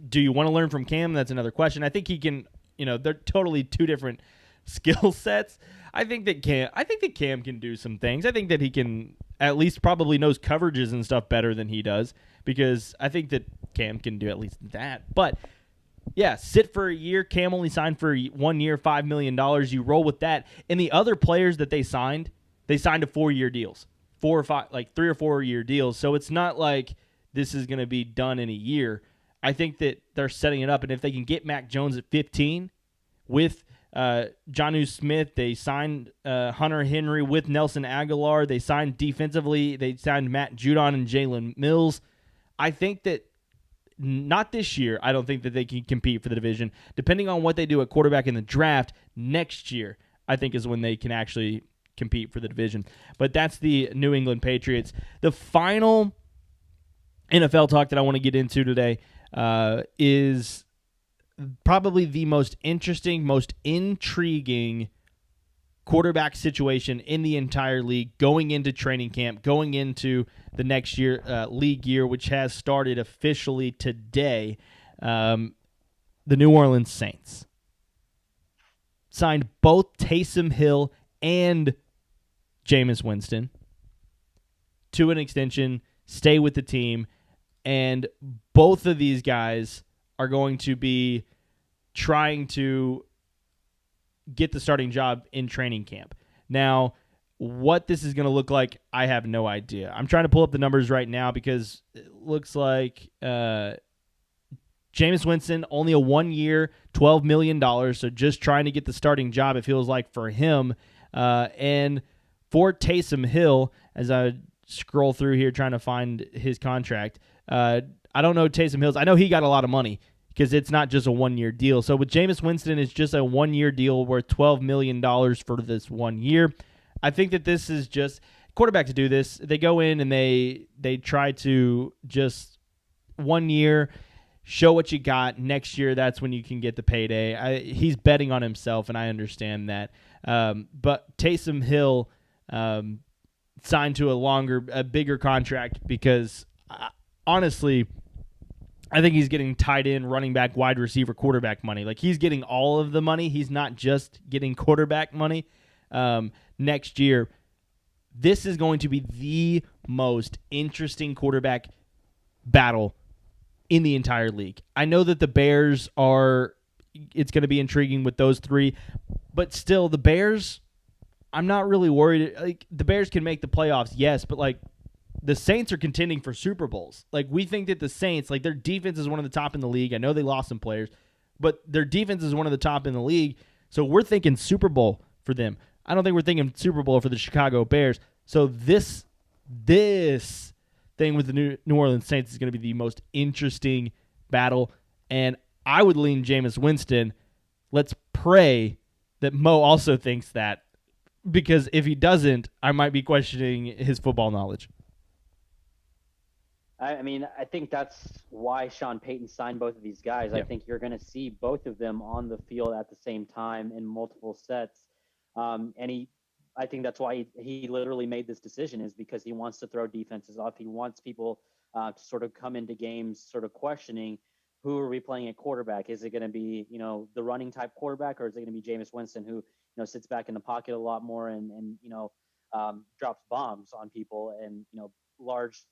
Do you want to learn from Cam? That's another question. I think he can, they're totally two different skill sets. I think that Cam can do some things. I think that he can at least probably knows coverages and stuff better than he does, because I think that Cam can do at least that. But yeah, sit for a year. Cam only signed for 1 year, $5 million. You roll with that. And the other players that they signed to 4-year deals, 4 or 5, like 3 or 4 year deals. So it's not like this is going to be done in a year. I think that they're setting it up. And if they can get Mac Jones at 15 with Jonnu Smith, they signed Hunter Henry with Nelson Aguilar. They signed defensively. They signed Matt Judon and Jalen Mills. I think that not this year. I don't think that they can compete for the division. Depending on what they do at quarterback in the draft next year, I think is when they can actually compete for the division. But that's the New England Patriots. The final NFL talk that I want to get into today is probably the most interesting, most intriguing quarterback situation in the entire league going into training camp, going into the next year, league year, which has started officially today. The New Orleans Saints signed both Taysom Hill and Jameis Winston to an extension, stay with the team, and both of these guys are going to be trying to get the starting job in training camp. Now, what this is going to look like, I have no idea. I'm trying to pull up the numbers right now because it looks like Jameis Winston, only a 1 year, $12 million, so just trying to get the starting job, it feels like, for him. And for Taysom Hill, as I scroll through here trying to find his contract, I don't know Taysom Hill's. I know he got a lot of money because it's not just a 1 year deal. So with Jameis Winston, it's just a 1 year deal worth $12 million for this 1 year. I think that this is just quarterbacks do this. They go in and they try to just 1 year, show what you got. Next year, that's when you can get the payday. He's betting on himself, and I understand that. But Taysom Hill signed to a bigger contract because honestly, I think he's getting tight end, running back, wide receiver, quarterback money. Like, he's getting all of the money. He's not just getting quarterback money. Next year, this is going to be the most interesting quarterback battle in the entire league. I know that the Bears it's going to be intriguing with those three, but still, the Bears, I'm not really worried. Like, the Bears can make the playoffs, yes, but like, the Saints are contending for Super Bowls. Like, we think that the Saints, like, their defense is one of the top in the league. I know they lost some players, but their defense is one of the top in the league. So we're thinking Super Bowl for them. I don't think we're thinking Super Bowl for the Chicago Bears. So this thing with the New Orleans Saints is going to be the most interesting battle. And I would lean Jameis Winston. Let's pray that Mo also thinks that, because if he doesn't, I might be questioning his football knowledge. I mean, I think that's why Sean Payton signed both of these guys. Yeah. I think you're going to see both of them on the field at the same time in multiple sets. I think that's why he literally made this decision, is because he wants to throw defenses off. He wants people to sort of come into games sort of questioning, who are we playing at quarterback? Is it going to be, the running type quarterback, or is it going to be Jameis Winston, who, sits back in the pocket a lot more and drops bombs on people and, large,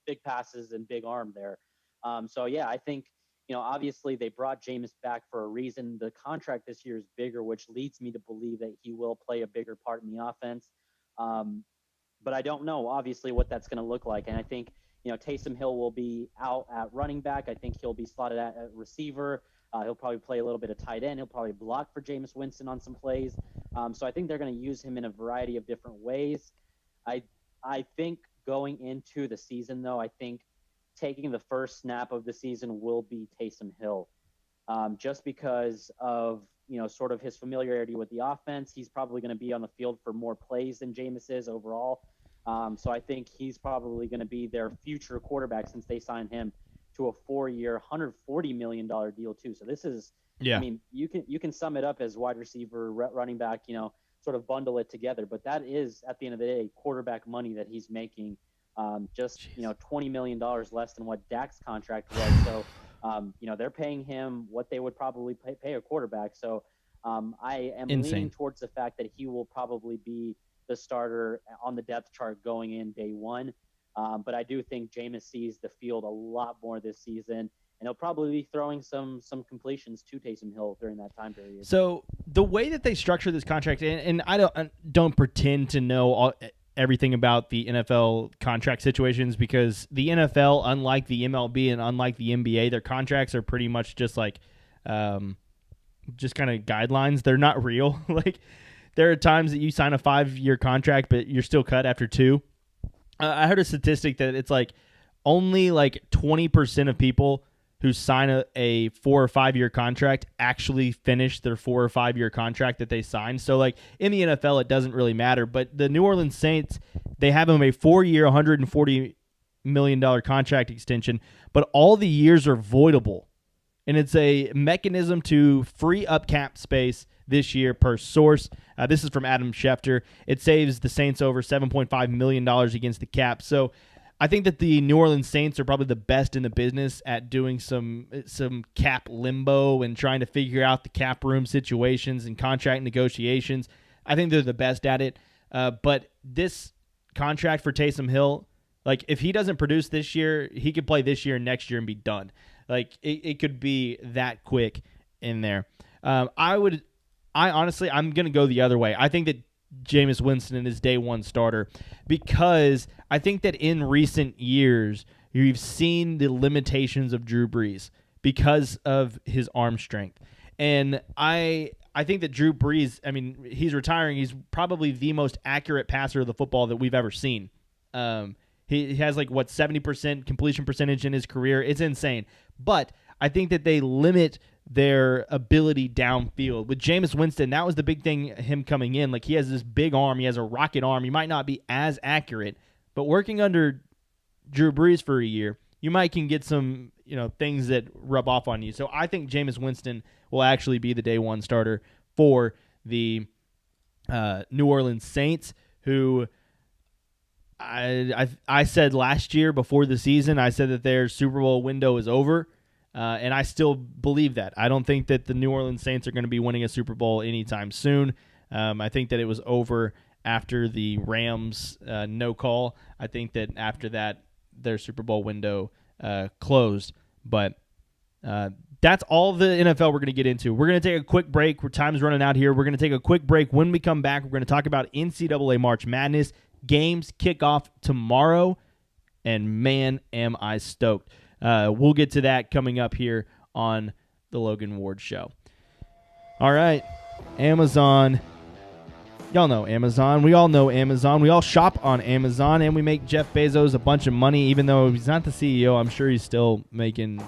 big passes and big arm there. I think, obviously they brought Jameis back for a reason. The contract this year is bigger, which leads me to believe that he will play a bigger part in the offense. But I don't know, obviously, what that's going to look like. And I think, Taysom Hill will be out at running back. I think he'll be slotted at receiver. He'll probably play a little bit of tight end. He'll probably block for Jameis Winston on some plays. So I think they're going to use him in a variety of different ways. I think going into the season, though, I think taking the first snap of the season will be Taysom Hill, just because of, sort of his familiarity with the offense. He's probably going to be on the field for more plays than Jameis is overall. So I think he's probably going to be their future quarterback, since they signed him to a 4-year, $140 million deal too. So this is, I mean, you can sum it up as wide receiver, running back, sort of bundle it together. But that is, at the end of the day, quarterback money that he's making. Just $20 million less than what Dak's contract was. So they're paying him what they would probably pay a quarterback. So I am leaning towards the fact that he will probably be the starter on the depth chart going in day one. But I do think Jameis sees the field a lot more this season, and he'll probably be throwing some completions to Taysom Hill during that time period. So the way that they structure this contract, and I don't pretend to know everything about the NFL contract situations, because the NFL, unlike the MLB and unlike the NBA, their contracts are pretty much just like just kind of guidelines. They're not real. Like, there are times that you sign a 5-year contract, but you're still cut after 2. I heard a statistic that it's like only like 20% of people who sign a 4 or 5 year contract actually finish their 4 or 5 year contract that they signed. So like in the NFL, it doesn't really matter. But the New Orleans Saints, they have them a 4-year, $140 million contract extension, but all the years are voidable. And it's a mechanism to free up cap space this year per source. This is from Adam Schefter. It saves the Saints over $7.5 million against the cap. So I think that the New Orleans Saints are probably the best in the business at doing some cap limbo and trying to figure out the cap room situations and contract negotiations. I think they're the best at it. But this contract for Taysom Hill, like if he doesn't produce this year, he could play this year and next year and be done. Like it could be that quick in there. I'm going to go the other way. I think that Jameis Winston is day one starter because I think that in recent years, you've seen the limitations of Drew Brees because of his arm strength. And I think that Drew Brees, I mean, he's retiring. He's probably the most accurate passer of the football that we've ever seen. He has 70% completion percentage in his career. It's insane. But I think that they limit their ability downfield. With Jameis Winston, that was the big thing, him coming in. Like, he has this big arm. He has a rocket arm. He might not be as accurate, but working under Drew Brees for a year, you might can get some, things that rub off on you. So I think Jameis Winston will actually be the day one starter for the New Orleans Saints, who I said last year before the season, I said that their Super Bowl window is over. And I still believe that. I don't think that the New Orleans Saints are going to be winning a Super Bowl anytime soon. I think that it was over after the Rams no call. I think that after that, their Super Bowl window closed. But that's all the NFL we're going to get into. We're going to take a quick break. Time's running out here. We're going to take a quick break. When we come back, we're going to talk about NCAA March Madness. Games kick off tomorrow. And man, am I stoked. We'll get to that coming up here on the Logan Ward Show. All right, Amazon. Y'all know Amazon. We all know Amazon. We all shop on Amazon, and we make Jeff Bezos a bunch of money. Even though he's not the CEO, I'm sure he's still making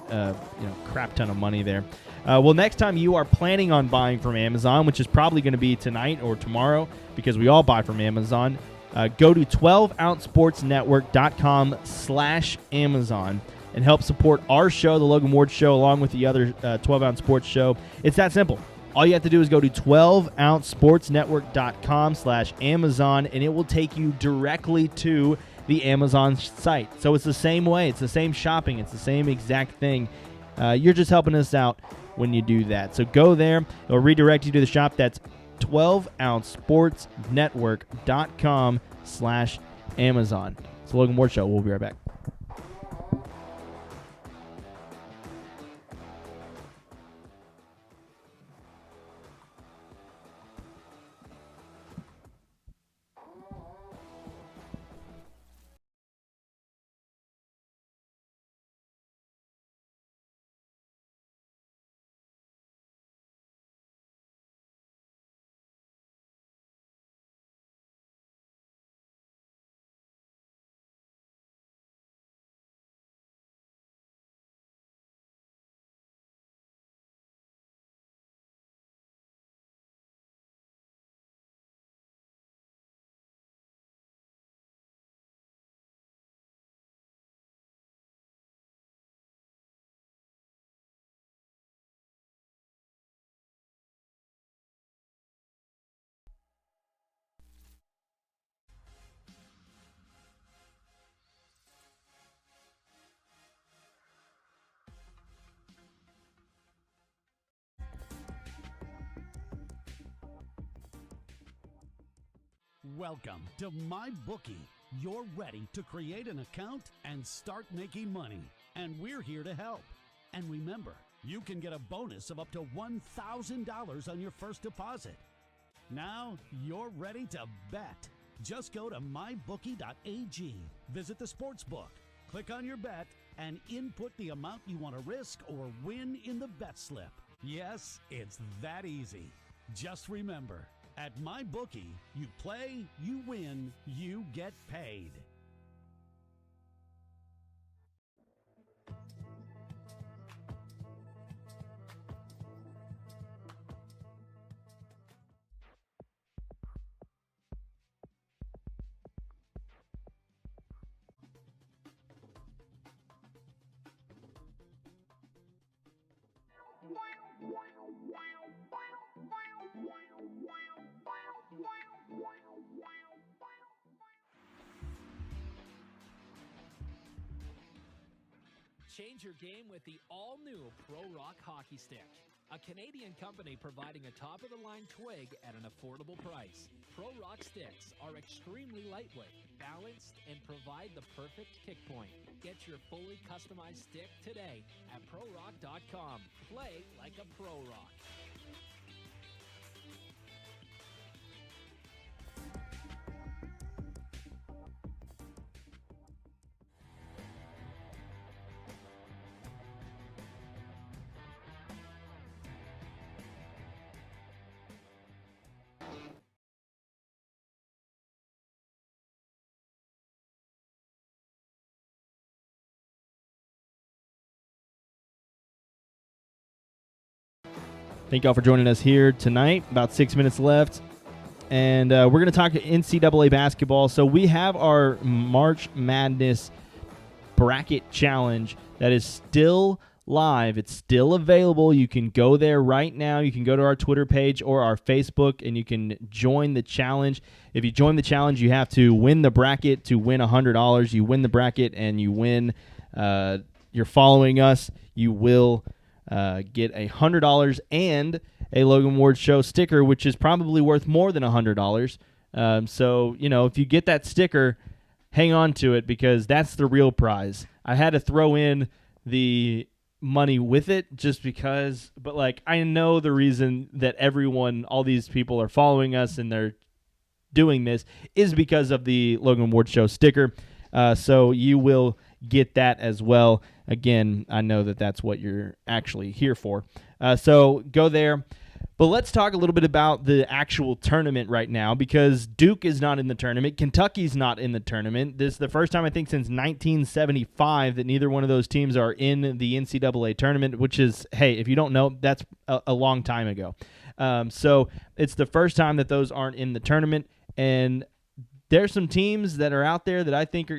crap ton of money there. Well, next time you are planning on buying from Amazon, which is probably going to be tonight or tomorrow because we all buy from Amazon, go to 12ouncesportsnetwork.com/Amazon. and help support our show, the Logan Ward Show, along with the other 12-Ounce Sports Show. It's that simple. All you have to do is go to 12ouncesportsnetwork.com/Amazon, and it will take you directly to the Amazon site. So it's the same way. It's the same shopping. It's the same exact thing. You're just helping us out when you do that. So go there. It'll redirect you to the shop. That's 12ouncesportsnetwork.com/Amazon. It's the Logan Ward Show. We'll be right back. Welcome to MyBookie. You're ready to create an account and start making money, and we're here to help. And remember, you can get a bonus of up to $1,000 on your first deposit. Now you're ready to bet. Just go to mybookie.ag, visit the sportsbook, click on your bet, and input the amount you want to risk or win in the bet slip. Yes, it's that easy. Just remember, at MyBookie, you play, you win, you get paid. Change your game with the all-new Pro Rock Hockey Stick, a Canadian company providing a top-of-the-line twig at an affordable price. Pro Rock sticks are extremely lightweight, balanced, and provide the perfect kick point. Get your fully customized stick today at ProRock.com. Play like a Pro Rock. Thank y'all for joining us here tonight. About 6 minutes left. And we're going to talk NCAA basketball. So we have our March Madness bracket challenge that is still live. It's still available. You can go there right now. You can go to our Twitter page or our Facebook, and you can join the challenge. If you join the challenge, you have to win the bracket to win $100. You win the bracket and you win. You're following us. You will get $100 and a Logan Ward Show sticker, which is probably worth more than $100. So, if you get that sticker, hang on to it because that's the real prize. I had to throw in the money with it just because, but I know the reason that all these people are following us and they're doing this is because of the Logan Ward Show sticker. So you will get that as well. Again, I know that that's what you're actually here for. So go there. But let's talk a little bit about the actual tournament right now because Duke is not in the tournament. Kentucky's not in the tournament. This is the first time, I think, since 1975 that neither one of those teams are in the NCAA tournament, which is, hey, if you don't know, that's a long time ago. So it's the first time that those aren't in the tournament. And there's some teams that are out there that I think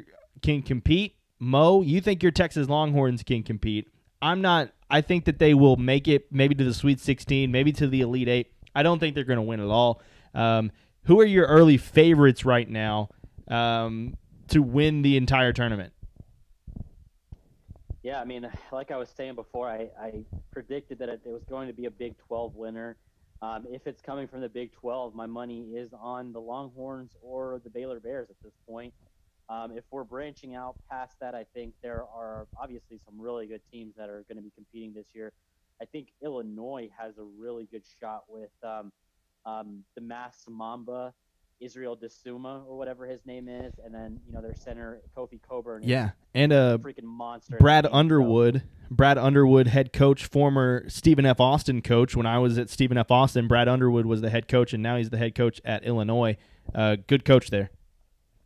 can compete. Mo, you think your Texas Longhorns can compete. I'm not. I think that they will make it maybe to the Sweet 16, maybe to the Elite 8. I don't think they're going to win at all. Who are your early favorites right now to win the entire tournament? Yeah, I mean, like I was saying before, I predicted that it was going to be a Big 12 winner. If it's coming from the Big 12, my money is on the Longhorns or the Baylor Bears at this point. If we're branching out past that, I think there are obviously some really good teams that are going to be competing this year. I think Illinois has a really good shot with the Mass Mamba, Israel Desuma, or whatever his name is, and then their center Kofi Coburn. Yeah, and freaking monster. Brad Underwood, head coach, former Stephen F. Austin coach. When I was at Stephen F. Austin, Brad Underwood was the head coach, and now he's the head coach at Illinois. Good coach there.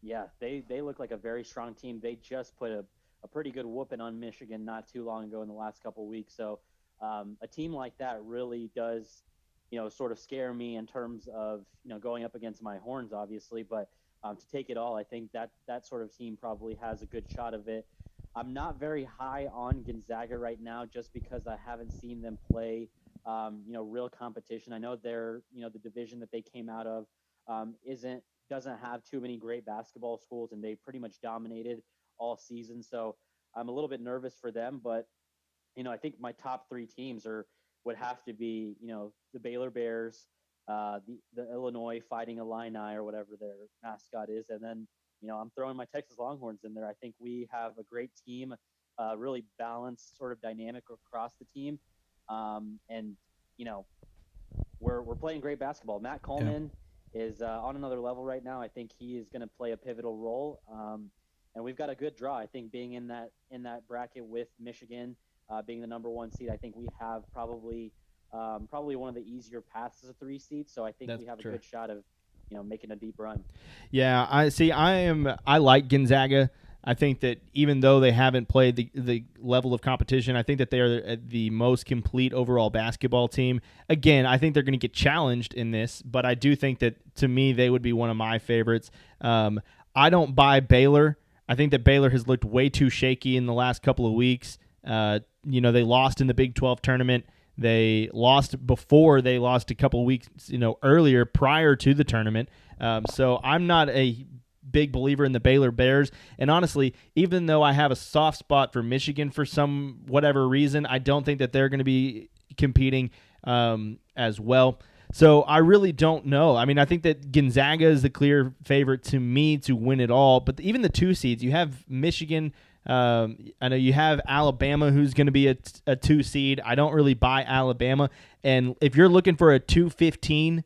Yeah, they look like a very strong team. They just put a pretty good whooping on Michigan not too long ago in the last couple of weeks. So a team like that really does, sort of scare me in terms of, going up against my Horns, obviously. But to take it all, I think that sort of team probably has a good shot of it. I'm not very high on Gonzaga right now just because I haven't seen them play, real competition. I know they're, the division that they came out of doesn't have too many great basketball schools, and they pretty much dominated all season. So I'm a little bit nervous for them, but I think my top three teams would have to be, the Baylor Bears, the Illinois Fighting Illini or whatever their mascot is, and then I'm throwing my Texas Longhorns in there. I think we have a great team, really balanced sort of dynamic across the team, and we're playing great basketball. Matt Coleman. Yeah. Is on another level right now. I think he is going to play a pivotal role, and we've got a good draw. I think being in that bracket with Michigan, being the number 1 seed, I think we have probably one of the easier paths as a 3 seed. So I think we have a good shot of making a deep run. Yeah, I like Gonzaga. I think that even though they haven't played the level of competition, I think that they are the most complete overall basketball team. Again, I think they're going to get challenged in this, but I do think that, to me, they would be one of my favorites. I don't buy Baylor. I think that Baylor has looked way too shaky in the last couple of weeks. They lost in the Big 12 tournament. They lost before. They lost a couple of weeks, earlier prior to the tournament. So I'm not a big believer in the Baylor Bears. And honestly, even though I have a soft spot for Michigan for some whatever reason, I don't think that they're going to be competing as well. So I really don't know. I mean, I think that Gonzaga is the clear favorite to me to win it all. But even the 2 seeds, you have Michigan. I know you have Alabama, who's going to be a 2 seed. I don't really buy Alabama. And if you're looking for a 2-15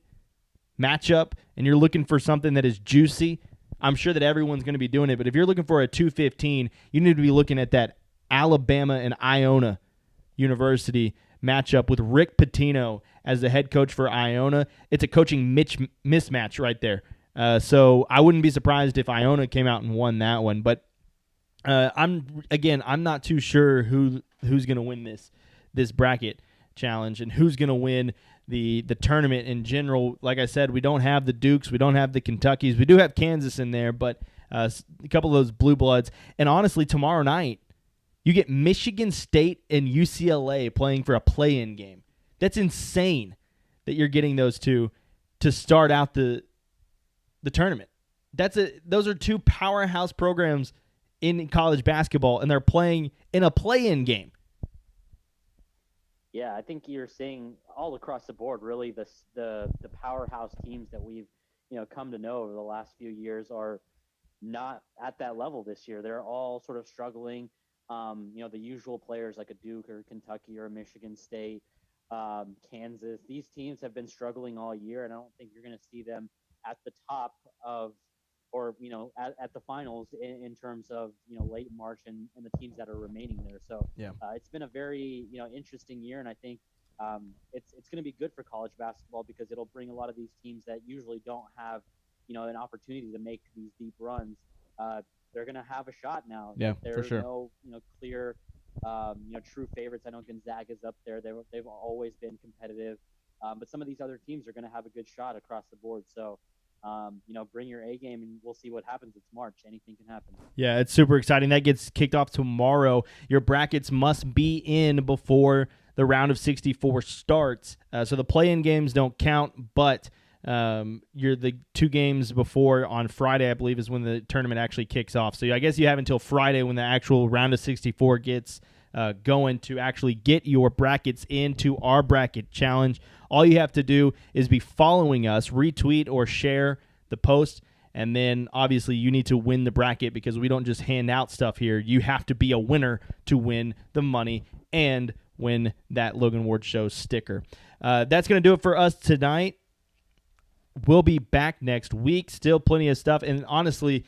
matchup and you're looking for something that is juicy, I'm sure that everyone's going to be doing it. But if you're looking for a 2-15, you need to be looking at that Alabama and Iona University matchup with Rick Pitino as the head coach for Iona. It's a coaching mismatch right there. So I wouldn't be surprised if Iona came out and won that one. But I'm not too sure who's going to win this bracket challenge and who's going to win the tournament in general. Like I said, we don't have the Dukes, we don't have the Kentuckys. We do have Kansas in there, but a couple of those blue bloods. And honestly, tomorrow night, you get Michigan State and UCLA playing for a play-in game. That's insane that you're getting those two to start out the tournament. Those are 2 powerhouse programs in college basketball, and they're playing in a play-in game. Yeah, I think you're seeing all across the board, really, the powerhouse teams that we've come to know over the last few years are not at that level this year. They're all sort of struggling. The usual players like a Duke or Kentucky or Michigan State, Kansas. These teams have been struggling all year, and I don't think you're going to see them at the top of, or at the finals in terms of late March and the teams that are remaining there. So yeah, it's been a very interesting year, and I think it's going to be good for college basketball because it'll bring a lot of these teams that usually don't have an opportunity to make these deep runs. They're going to have a shot now. Yeah, there's for sure. No clear true favorites. I know Gonzaga's up there. They've always been competitive, but some of these other teams are going to have a good shot across the board. So bring your A game, and we'll see what happens. It's March. Anything can happen. Yeah, it's super exciting. That gets kicked off tomorrow. Your brackets must be in before the round of 64 starts. So the play-in games don't count, but you're the 2 games before on Friday, I believe, is when the tournament actually kicks off. So I guess you have until Friday when the actual round of 64 gets going to actually get your brackets into our bracket challenge. All you have to do is be following us, retweet or share the post, and then obviously you need to win the bracket because we don't just hand out stuff here. You have to be a winner to win the money and win that Logan Ward Show sticker. That's going to do it for us tonight. We'll be back next week. Still plenty of stuff, and honestly,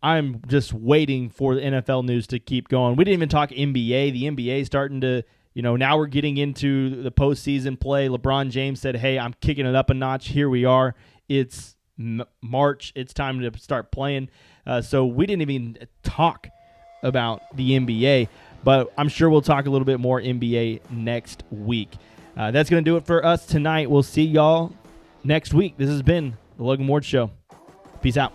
I'm just waiting for the NFL news to keep going. We didn't even talk NBA. The NBA is starting to, now we're getting into the postseason play. LeBron James said, hey, I'm kicking it up a notch. Here we are. It's March. It's time to start playing. So we didn't even talk about the NBA, but I'm sure we'll talk a little bit more NBA next week. That's going to do it for us tonight. We'll see y'all next week. This has been the Logan Ward Show. Peace out.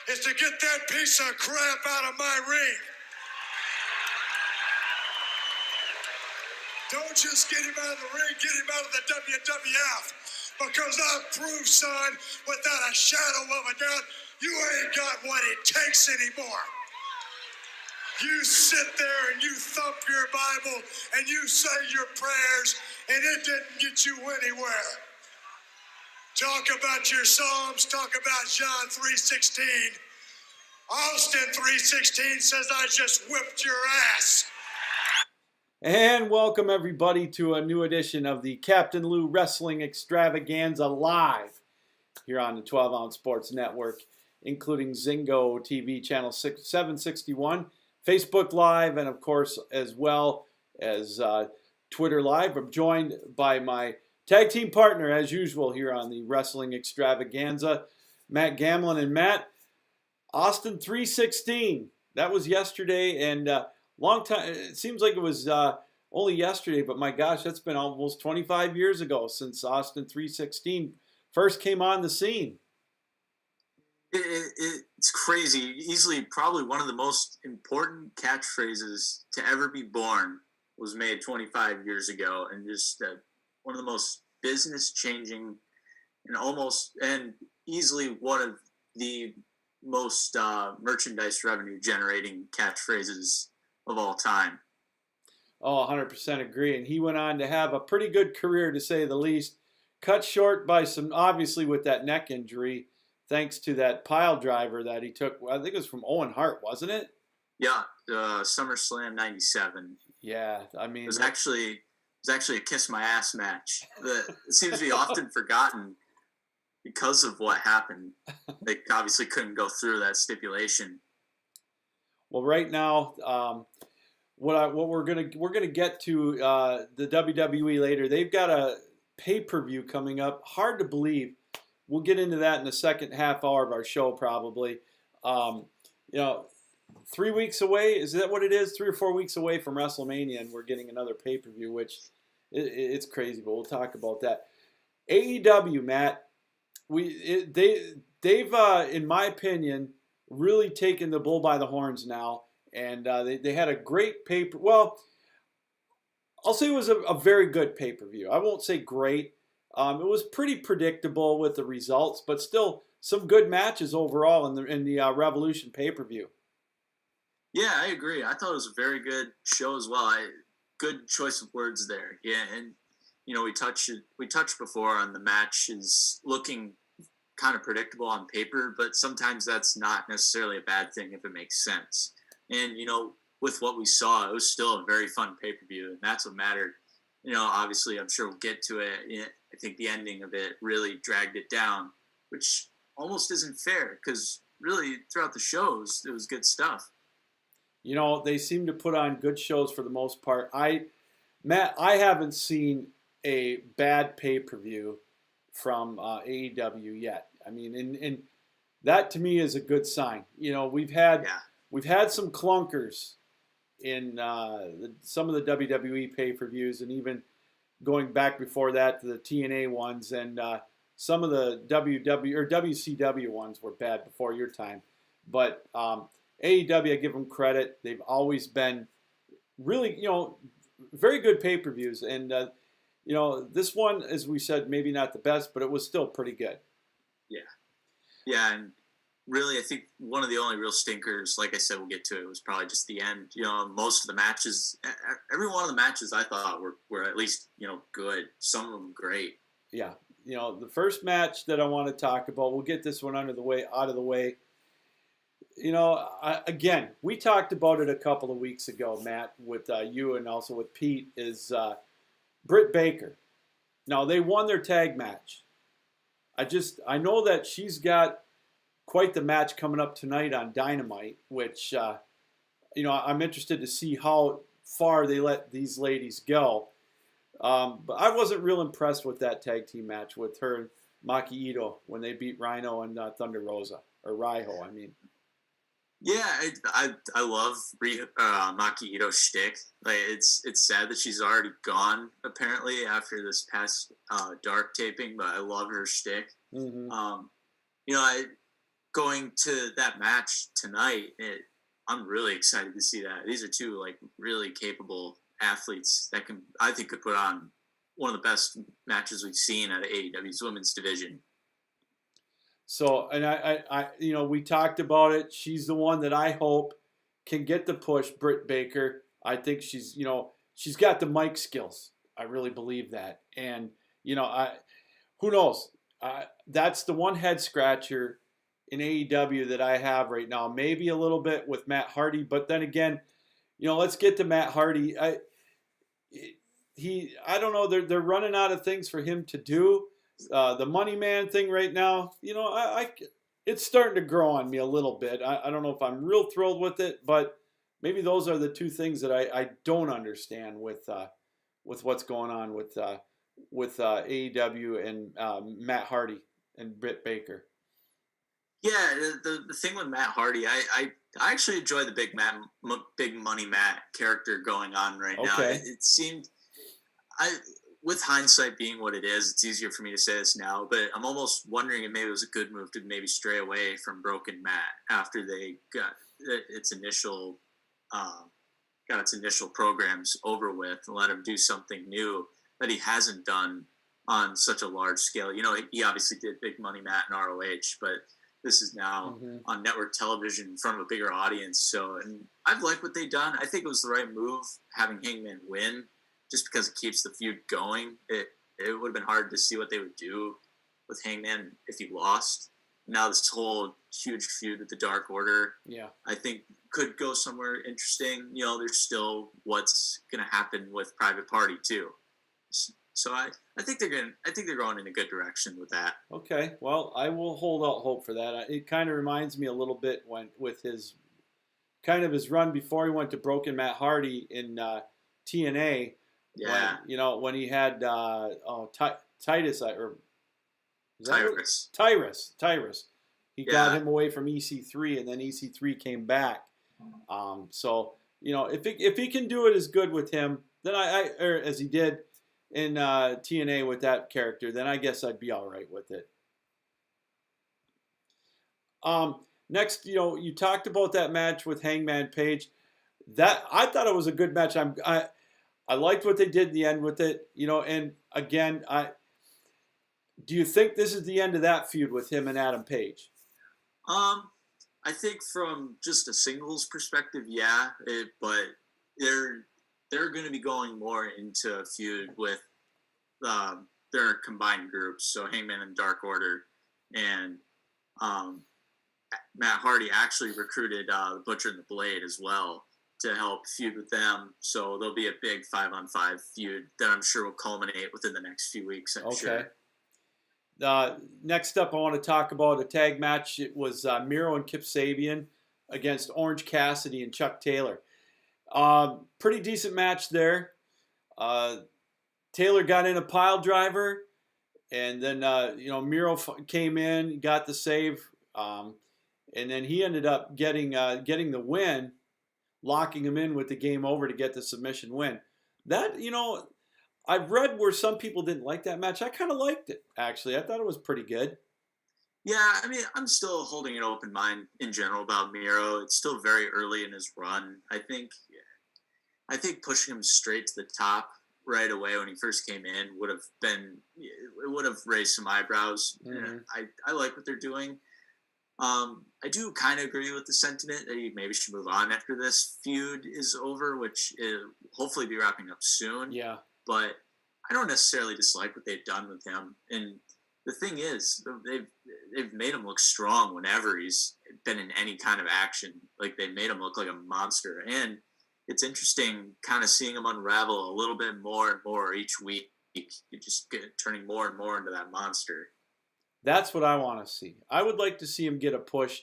Is to get that piece of crap out of my ring. Don't just get him out of the ring, get him out of the WWF. Because I've proved, son, without a shadow of a doubt, you ain't got what it takes anymore. You sit there and you thump your Bible and you say your prayers, and it didn't get you anywhere. Talk about your Psalms, talk about John 3:16. Austin 3:16 says, I just whipped your ass. And welcome everybody to a new edition of the Captain Lou Wrestling Extravaganza live here on the 12 Ounce Sports Network, including Zingo TV channel 761, Facebook Live, and of course as well as Twitter Live. I'm joined by my tag team partner, as usual, here on the Wrestling Extravaganza, Matt Gamlin. And Matt, Austin 3:16, that was yesterday, and long time. It seems like it was only yesterday, but my gosh, that's been almost 25 years ago since Austin 3:16 first came on the scene. It's crazy. Easily probably one of the most important catchphrases to ever be born was made 25 years ago, and just one of the most business changing and easily one of the most merchandise revenue generating catchphrases of all time. Oh, 100% agree. And he went on to have a pretty good career, to say the least. Cut short by obviously with that neck injury, thanks to that pile driver that he took. I think it was from Owen Hart, wasn't it? Yeah, SummerSlam '97. Yeah, I mean, it was actually a kiss my ass match. It seems to be often forgotten because of what happened. They obviously couldn't go through that stipulation. Well, right now, what we're gonna get to the WWE later. They've got a pay-per-view coming up. Hard to believe. We'll get into that in the second half hour of our show, probably. 3 weeks away. Is that what it is? 3 or 4 weeks away from WrestleMania, and we're getting another pay-per-view, which it's crazy. But we'll talk about that. AEW, Matt. They've in my opinion really taken the bull by the horns now, and they had a great pay-per. Well, I'll say it was a very good pay-per-view. I won't say great. It was pretty predictable with the results, but still some good matches overall in the Revolution pay-per-view. Yeah, I agree. I thought it was a very good show as well. Good choice of words there. Yeah, and we touched before on the match is looking kind of predictable on paper, but sometimes that's not necessarily a bad thing if it makes sense. And with what we saw, it was still a very fun pay-per-view, and that's what mattered. Obviously, I'm sure we'll get to it. I think the ending of it really dragged it down, which almost isn't fair because really throughout the shows, it was good stuff. They seem to put on good shows for the most part. Matt, I haven't seen a bad pay-per-view from AEW yet. I mean, and that to me is a good sign. We've had some clunkers in some of the WWE pay-per-views, and even going back before that to the TNA ones, and some of the WCW ones were bad before your time. But AEW, I give them credit. They've always been really, very good pay-per-views. And, this one, as we said, maybe not the best, but it was still pretty good. Yeah. Yeah, and really, I think one of the only real stinkers, like I said, we'll get to it, was probably just the end. Most of the matches, every one of the matches I thought were at least, good. Some of them great. Yeah. The first match that I want to talk about, we'll get this one out of the way. Again, we talked about it a couple of weeks ago, Matt, with you and also with Pete, is Britt Baker. Now, they won their tag match. I know that she's got quite the match coming up tonight on Dynamite, which, I'm interested to see how far they let these ladies go. But I wasn't real impressed with that tag team match with her and Maki Ito when they beat Rhino and Thunder Rosa, or Raiho, I mean. Yeah, I love Maki Ito's shtick. Like it's sad that she's already gone apparently after this past Dark taping, but I love her shtick. Mm-hmm. Going to that match tonight, I'm really excited to see that. These are two really capable athletes that could put on one of the best matches we've seen out of AEW's women's division. So, and I we talked about it. She's the one that I hope can get the push, Britt Baker. I think she's got the mic skills. I really believe that. And, who knows? That's the one head scratcher in AEW that I have right now. Maybe a little bit with Matt Hardy, but then again, let's get to Matt Hardy. I don't know. They're running out of things for him to do. The money man thing right now, it's starting to grow on me a little bit. I don't know if I'm real thrilled with it, but maybe those are the two things that I don't understand with what's going on with AEW and Matt Hardy and Britt Baker. Yeah, the thing with Matt Hardy, I actually enjoy the big money Matt character going on right now. It seemed with hindsight being what it is, it's easier for me to say this now, but I'm almost wondering if maybe it was a good move to maybe stray away from Broken Matt after they got its initial got its initial programs over with and let him do something new that he hasn't done on such a large scale. You know, he obviously did Big Money Matt and ROH, but this is now on network television in front of a bigger audience. So, and I've liked what they've done. I think it was the right move having Hangman win, just because it keeps the feud going. It would have been hard to see what they would do with Hangman if he lost. Now this whole huge feud with the Dark Order, I think could go somewhere interesting. You know, there's still what's going to happen with Private Party too. So I think they're going in a good direction with that. Okay, well, I will hold out hope for that. It kind of reminds me a little bit with his his run before he went to Broken Matt Hardy in TNA. Yeah. When he had Tyrus. He got him away from EC3, and then EC3 came back. So if he can do it as good with him, then or as he did in TNA with that character, then I guess I'd be all right with it. Next, you talked about that match with Hangman Page. That I thought it was a good match. I liked what they did in the end with it. And again, do you think this is the end of that feud with him and Adam Page? I think from just a singles perspective, yeah, but they're going to be going more into a feud with their combined groups. So Hangman and Dark Order, and Matt Hardy actually recruited the Butcher and the Blade as well to help feud with them. So there'll be a big 5-on-5 feud that I'm sure will culminate within the next few weeks. I'm sure. Next up, I want to talk about a tag match. It was Miro and Kip Sabian against Orange Cassidy and Chuck Taylor. Pretty decent match there. Taylor got in a pile driver, and then Miro came in, got the save, and then he ended up getting the win, locking him in with the game over to get the submission win. That I've read where some people didn't like that match. I kind of liked it, actually. I thought it was pretty good. Yeah, I mean, I'm still holding an open mind in general about Miro. It's still very early in his run. I think pushing him straight to the top right away when he first came in would have raised some eyebrows. Mm-hmm. I like what they're doing. I do kind of agree with the sentiment that he maybe should move on after this feud is over, which will hopefully be wrapping up soon. Yeah. But I don't necessarily dislike what they've done with him. And the thing is, they've made him look strong whenever he's been in any kind of action. Like, they made him look like a monster. And it's interesting kind of seeing him unravel a little bit more and more each week. You just get turning more and more into that monster. That's what I want to see. I would like to see him get a push.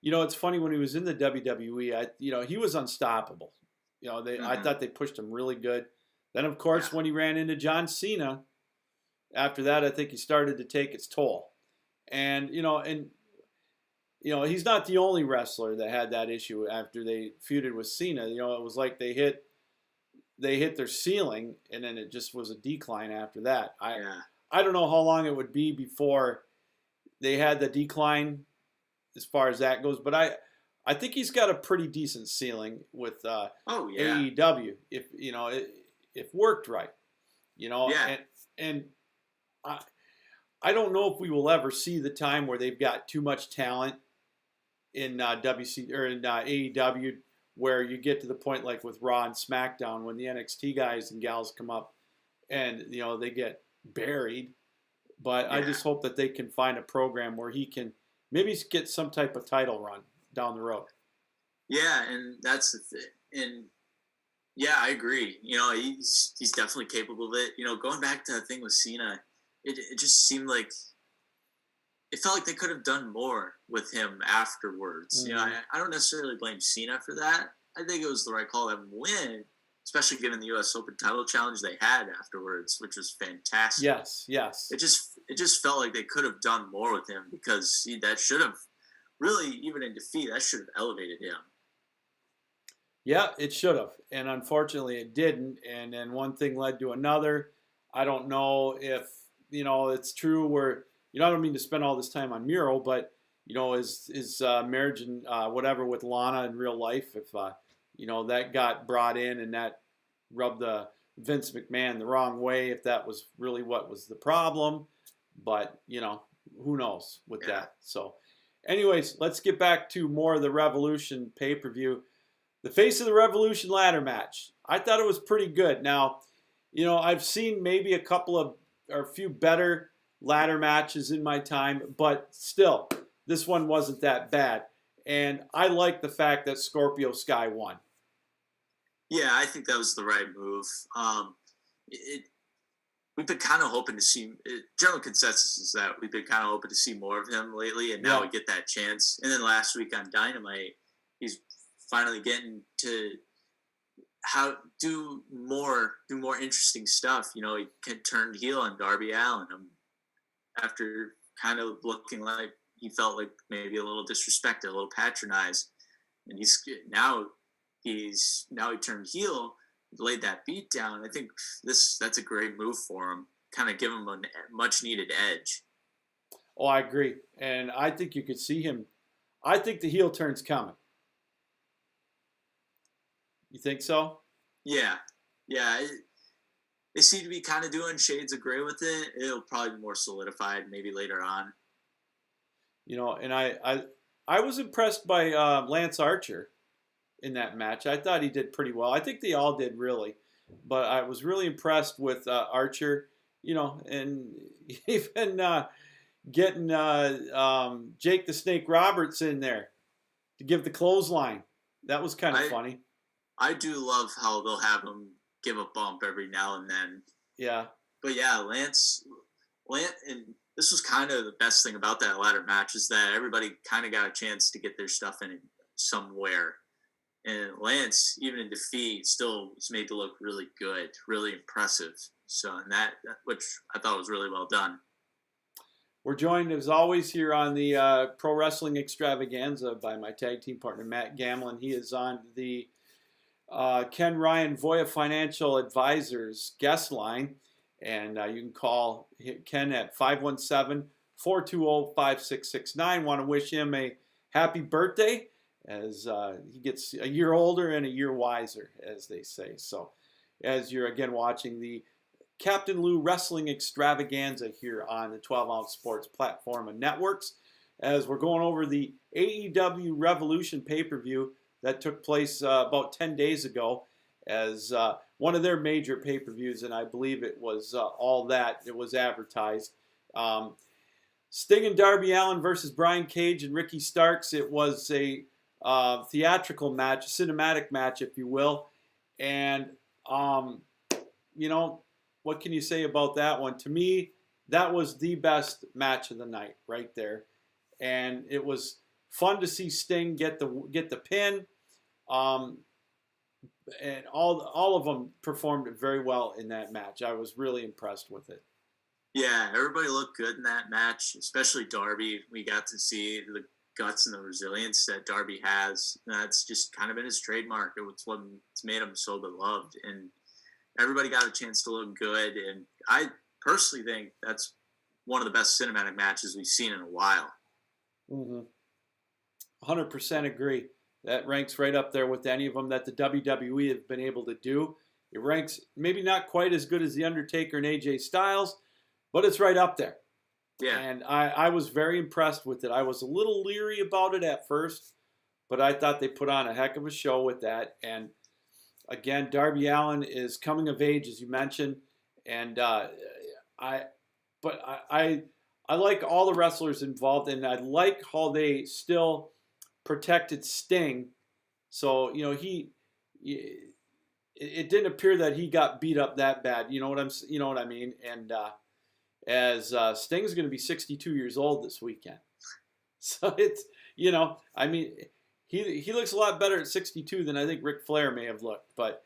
It's funny, when he was in the WWE, he was unstoppable. I thought they pushed him really good. Then, of course, when he ran into John Cena, after that, I think he started to take its toll. And, he's not the only wrestler that had that issue after they feuded with Cena. It was like they hit their ceiling, and then it just was a decline after that. I don't know how long it would be before they had the decline as far as that goes, but I think he's got a pretty decent ceiling with AEW if worked right, and I don't know if we will ever see the time where they've got too much talent in WC or in AEW, where you get to the point like with Raw and SmackDown when the NXT guys and gals come up and they get buried. But I just hope that they can find a program where he can maybe get some type of title run down the road. Yeah, and that's the thing. And yeah, I agree. He's definitely capable of it. Going back to the thing with Cena, it just seemed like it felt like they could have done more with him afterwards. Mm-hmm. I don't necessarily blame Cena for that. I think it was the right call to have him win, especially given the U.S. Open title challenge they had afterwards, which was fantastic. Yes. It just felt like they could have done more with him, because that should have really, even in defeat, that should have elevated him. Yeah, it should have. And unfortunately it didn't. And then one thing led to another. I don't know if, it's true where, I don't mean to spend all this time on Miro, but, his marriage and whatever with Lana in real life, if, that got brought in and that rubbed the Vince McMahon the wrong way if that was really what was the problem. But, who knows with that. So anyways, let's get back to more of the Revolution pay-per-view. The Face of the Revolution ladder match. I thought it was pretty good. Now, I've seen maybe a few better ladder matches in my time, but still, this one wasn't that bad. And I like the fact that Scorpio Sky won. Yeah, I think that was the right move. We've been kind of hoping to see, general consensus is that we've been kind of hoping to see more of him lately, and now we get that chance. And then last week on Dynamite, he's finally getting to do more interesting stuff. He turned heel on Darby Allin after kind of looking like he felt like maybe a little disrespected, a little patronized, and he turned heel, laid that beat down. I think that's a great move for him. Kind of give him a much needed edge. Oh, I agree, and I think you could see him. I think the heel turn's coming. You think so? Yeah. They seem to be kind of doing shades of gray with it. It'll probably be more solidified maybe later on. And I was impressed by Lance Archer in that match. I thought he did pretty well. I think they all did, really. But I was really impressed with Archer, and even getting Jake the Snake Roberts in there to give the clothesline. That was kind of funny. I do love how they'll have him give a bump every now and then. Yeah. But yeah, Lance, and this was kind of the best thing about that ladder match is that everybody kind of got a chance to get their stuff in somewhere. And Lance, even in defeat, still was made to look really good, really impressive. So, and that, which I thought was really well done. We're joined, as always, here on the Pro Wrestling Extravaganza by my tag team partner, Matt Gamlin. He is on the Ken Ryan Voya Financial Advisors guest line. And you can call Ken at 517-420-5669. Want to wish him a happy birthday as he gets a year older and a year wiser, as they say. So as you're, again, watching the Captain Lou Wrestling Extravaganza here on the 12 Ounce Sports platform and networks, as we're going over the AEW Revolution pay-per-view that took place about 10 days ago as one of their major pay-per-views, and I believe it was All That. It was advertised. Sting and Darby Allin versus Brian Cage and Ricky Starks. It was a theatrical match, a cinematic match, if you will. And, what can you say about that one? To me, that was the best match of the night right there. And it was fun to see Sting get the pin. And all of them performed very well in that match. I was really impressed with it. Yeah, everybody looked good in that match, especially Darby. We got to see the guts and the resilience that Darby has. That's just kind of been his trademark. It's what's made him so beloved. And everybody got a chance to look good. And I personally think that's one of the best cinematic matches we've seen in a while. 100% agree. That ranks right up there with any of them that the WWE have been able to do. It ranks maybe not quite as good as The Undertaker and AJ Styles, but it's right up there. Yeah. And I was very impressed with it. I was a little leery about it at first, but I thought they put on a heck of a show with that. And again, Darby Allin is coming of age, as you mentioned. And I like all the wrestlers involved, and I like how they still protected Sting. So, it didn't appear that he got beat up that bad. You know what I mean? And as Sting's going to be 62 years old this weekend. So it's, he looks a lot better at 62 than I think Ric Flair may have looked. But,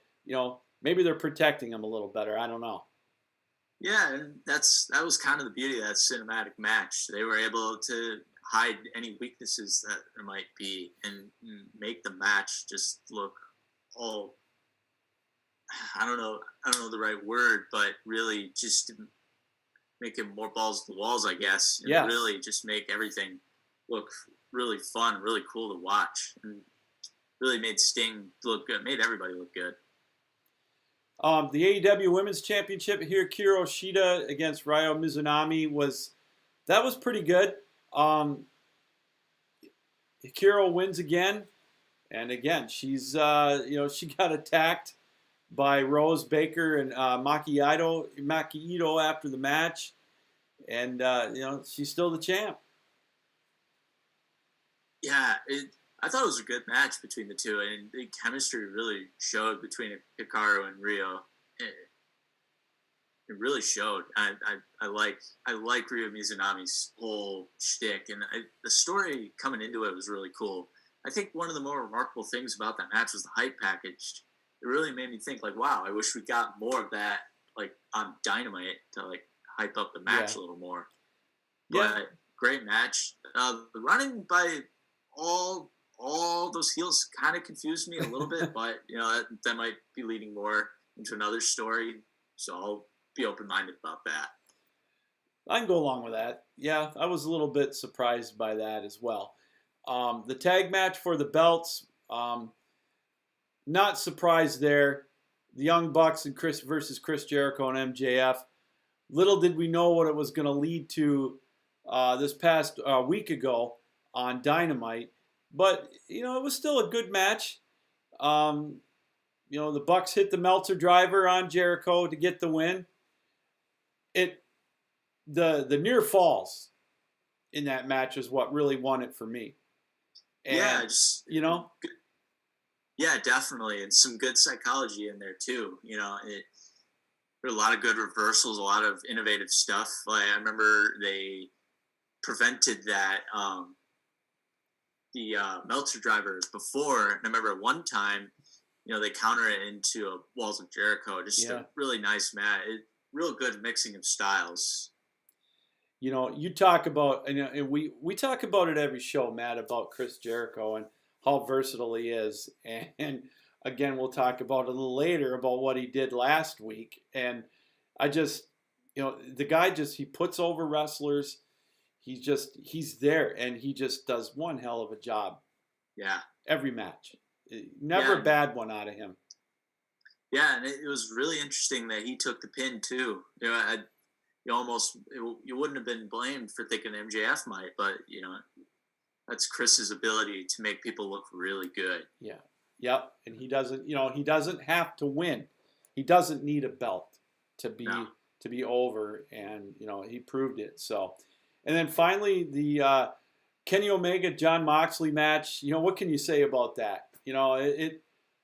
maybe they're protecting him a little better. I don't know. Yeah, and that was kind of the beauty of that cinematic match. They were able to hide any weaknesses that there might be and make the match just look all, I don't know the right word, but really just make it more balls to the walls, I guess. And yes. Really just make everything look really fun, really cool to watch. And really made Sting look good, made everybody look good. The AEW Women's Championship here, Hikaru Shida against Ryo Mizunami was pretty good. Hikaru wins again, and again she's she got attacked by Rose Baker and Maki Ito after the match, and she's still the champ. Yeah, I thought it was a good match between the two, and the chemistry really showed between Hikaru and Ryo. It really showed. I like Ryo Mizunami's whole shtick, and the story coming into it was really cool. I think one of the more remarkable things about that match was the hype package. It really made me think, like, wow, I wish we got more of that, like, on Dynamite to, like, hype up the match a little more. But great match. The running by all those heels kind of confused me a little bit, but that might be leading more into another story, so I'll be open-minded about that. I can go along with that. Yeah, I was a little bit surprised by that as well. The tag match for the belts, not surprised there. The Young Bucks and Chris Jericho and MJF. Little did we know what it was going to lead to this past week ago on Dynamite, but it was still a good match. The Bucks hit the Meltzer driver on Jericho to get the win. The near falls in that match is what really won it for me. And, yeah, definitely, and some good psychology in there too. There were a lot of good reversals, a lot of innovative stuff. Like, I remember they prevented that the Meltzer drivers before, and I remember at one time, they counter it into a Walls of Jericho. Just a really nice match. Real good mixing of styles. You talk about, and we talk about it every show, Matt, about Chris Jericho and how versatile he is. And again, we'll talk about it a little later about what he did last week. And I just, the guy he puts over wrestlers. He's there, and he just does one hell of a job. Yeah. Every match. Never a bad one out of him. Yeah, and it was really interesting that he took the pin too. You wouldn't have been blamed for thinking MJF might, but that's Chris's ability to make people look really good. Yeah. Yep. And he doesn't have to win. He doesn't need a belt to be over, and he proved it. So, and then finally the Kenny Omega Jon Moxley match. What can you say about that?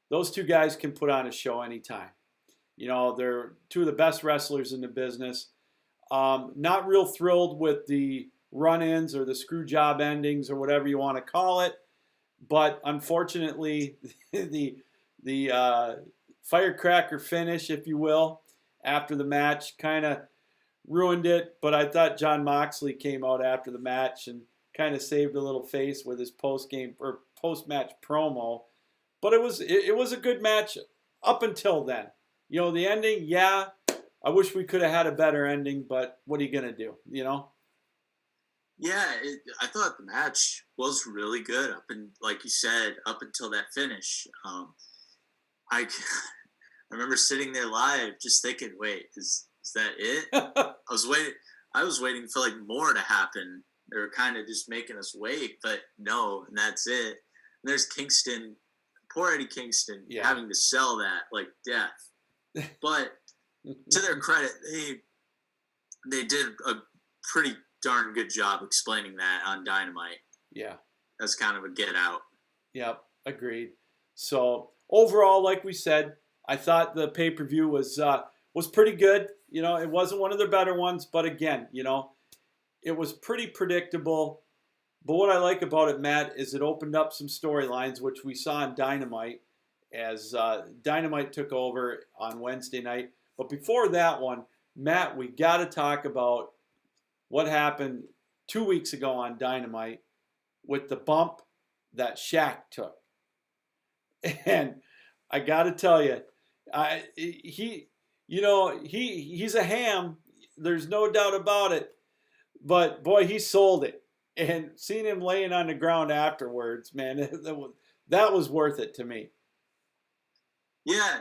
Those two guys can put on a show anytime. They're two of the best wrestlers in the business. Not real thrilled with the run-ins or the screw job endings or whatever you want to call it, but unfortunately, the firecracker finish, if you will, after the match kind of ruined it. But I thought Jon Moxley came out after the match and kind of saved a little face with his post-match promo. But it was a good match up until then. The ending, I wish we could have had a better ending, but what are you going to do, Yeah, I thought the match was really good like you said, up until that finish. I remember sitting there live just thinking, wait, is that it? I was waiting for like more to happen. They were kind of just making us wait, but no, and that's it. And there's Kingston, poor Eddie Kingston, having to sell that like death. But to their credit, they did a pretty darn good job explaining that on Dynamite. Yeah. That's kind of a get out. Yep, agreed. So overall, like we said, I thought the pay-per-view was pretty good. It wasn't one of their better ones, but again, it was pretty predictable. But what I like about it, Matt, is it opened up some storylines, which we saw in Dynamite as Dynamite took over on Wednesday night. But before that one, Matt, we got to talk about what happened 2 weeks ago on Dynamite with the bump that Shaq took. And I got to tell you, he's a ham. There's no doubt about it. But boy, he sold it. And seeing him laying on the ground afterwards, man, that was worth it to me. Yeah,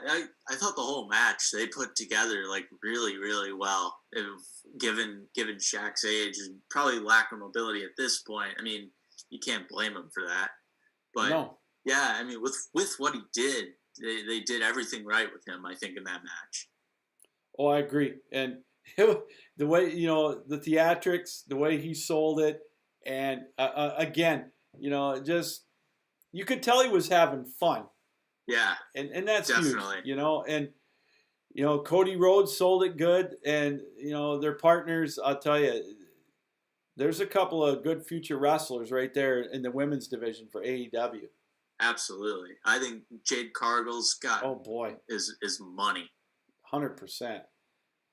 I thought the whole match they put together like really, really well. Given Shaq's age and probably lack of mobility at this point, I mean, you can't blame him for that. But No. yeah, I mean, with what he did, they did everything right with him, I think, in that match. Oh, I agree. And the way, the theatrics, the way he sold it, and again, just you could tell he was having fun. Yeah, and that's definitely huge, and Cody Rhodes sold it good, and their partners. I'll tell you, there's a couple of good future wrestlers right there in the women's division for AEW. Absolutely, I think Jade Cargill's got oh boy is money, 100%,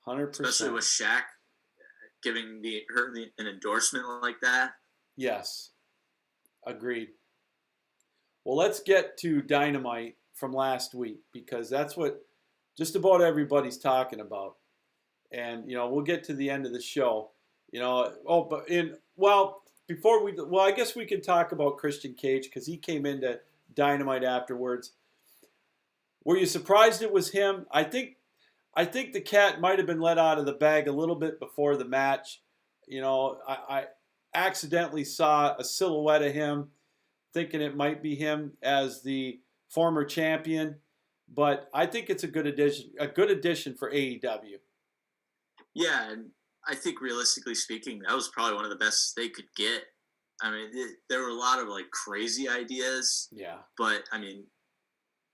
especially with Shaq giving her an endorsement like that. Yes, agreed. Well, let's get to Dynamite from last week, because that's what just about everybody's talking about. And, we'll get to the end of the show. I guess we can talk about Christian Cage, because he came into Dynamite afterwards. Were you surprised it was him? I think the cat might have been let out of the bag a little bit before the match. I accidentally saw a silhouette of him, thinking it might be him as the former champion, but I think it's a good addition for AEW. Yeah, and I think realistically speaking, that was probably one of the best they could get. I mean, there were a lot of like crazy ideas. Yeah. But I mean,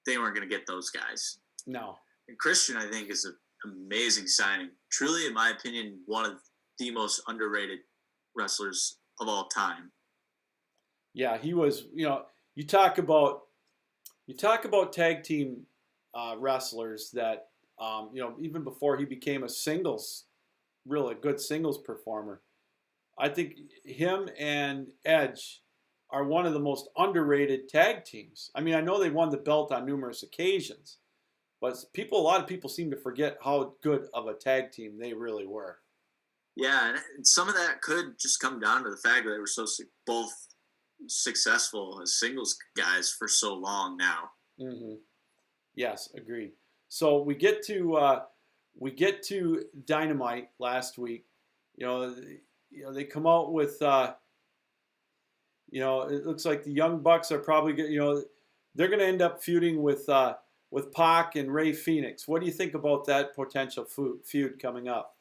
they weren't going to get those guys. No. And Christian, I think, is an amazing signing. Truly, in my opinion, one of the most underrated wrestlers of all time. Yeah, he was. You talk about tag team wrestlers that even before he became a really good singles performer. I think him and Edge are one of the most underrated tag teams. I mean, I know they won the belt on numerous occasions, but a lot of people seem to forget how good of a tag team they really were. Yeah, and some of that could just come down to the fact that they were both successful as singles guys for so long now. Mm-hmm. Yes, agreed. So we get to Dynamite last week. They come out with it looks like the Young Bucks are probably they're going to end up feuding with Pac and Rey Fenix. What do you think about that potential feud coming up?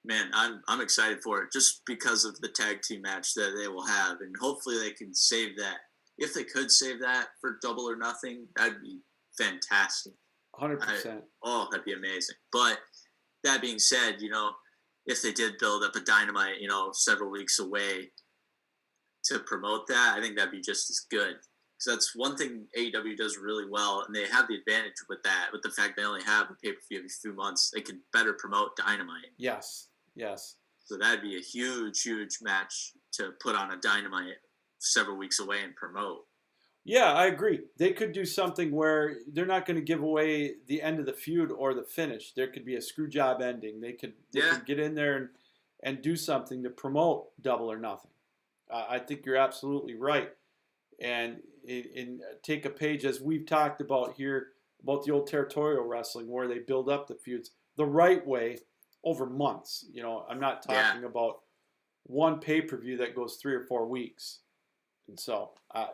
Man, I'm excited for it just because of the tag team match that they will have, and hopefully they can save that. If they could save that for Double or Nothing, that'd be fantastic. 100%. That'd be amazing. But that being said, if they did build up a Dynamite, several weeks away to promote that, I think that'd be just as good. Because that's one thing AEW does really well, and they have the advantage with that, with the fact they only have a pay-per-view every few months. They can better promote Dynamite. Yes. So that'd be a huge, huge match to put on a Dynamite several weeks away and promote. Yeah, I agree. They could do something where they're not going to give away the end of the feud or the finish. There could be a screw job ending. They could get in there and do something to promote Double or Nothing. I think you're absolutely right. And take a page, as we've talked about here, about the old territorial wrestling where they build up the feuds the right way over months. I'm not talking about one pay-per-view that goes 3 or 4 weeks. And so I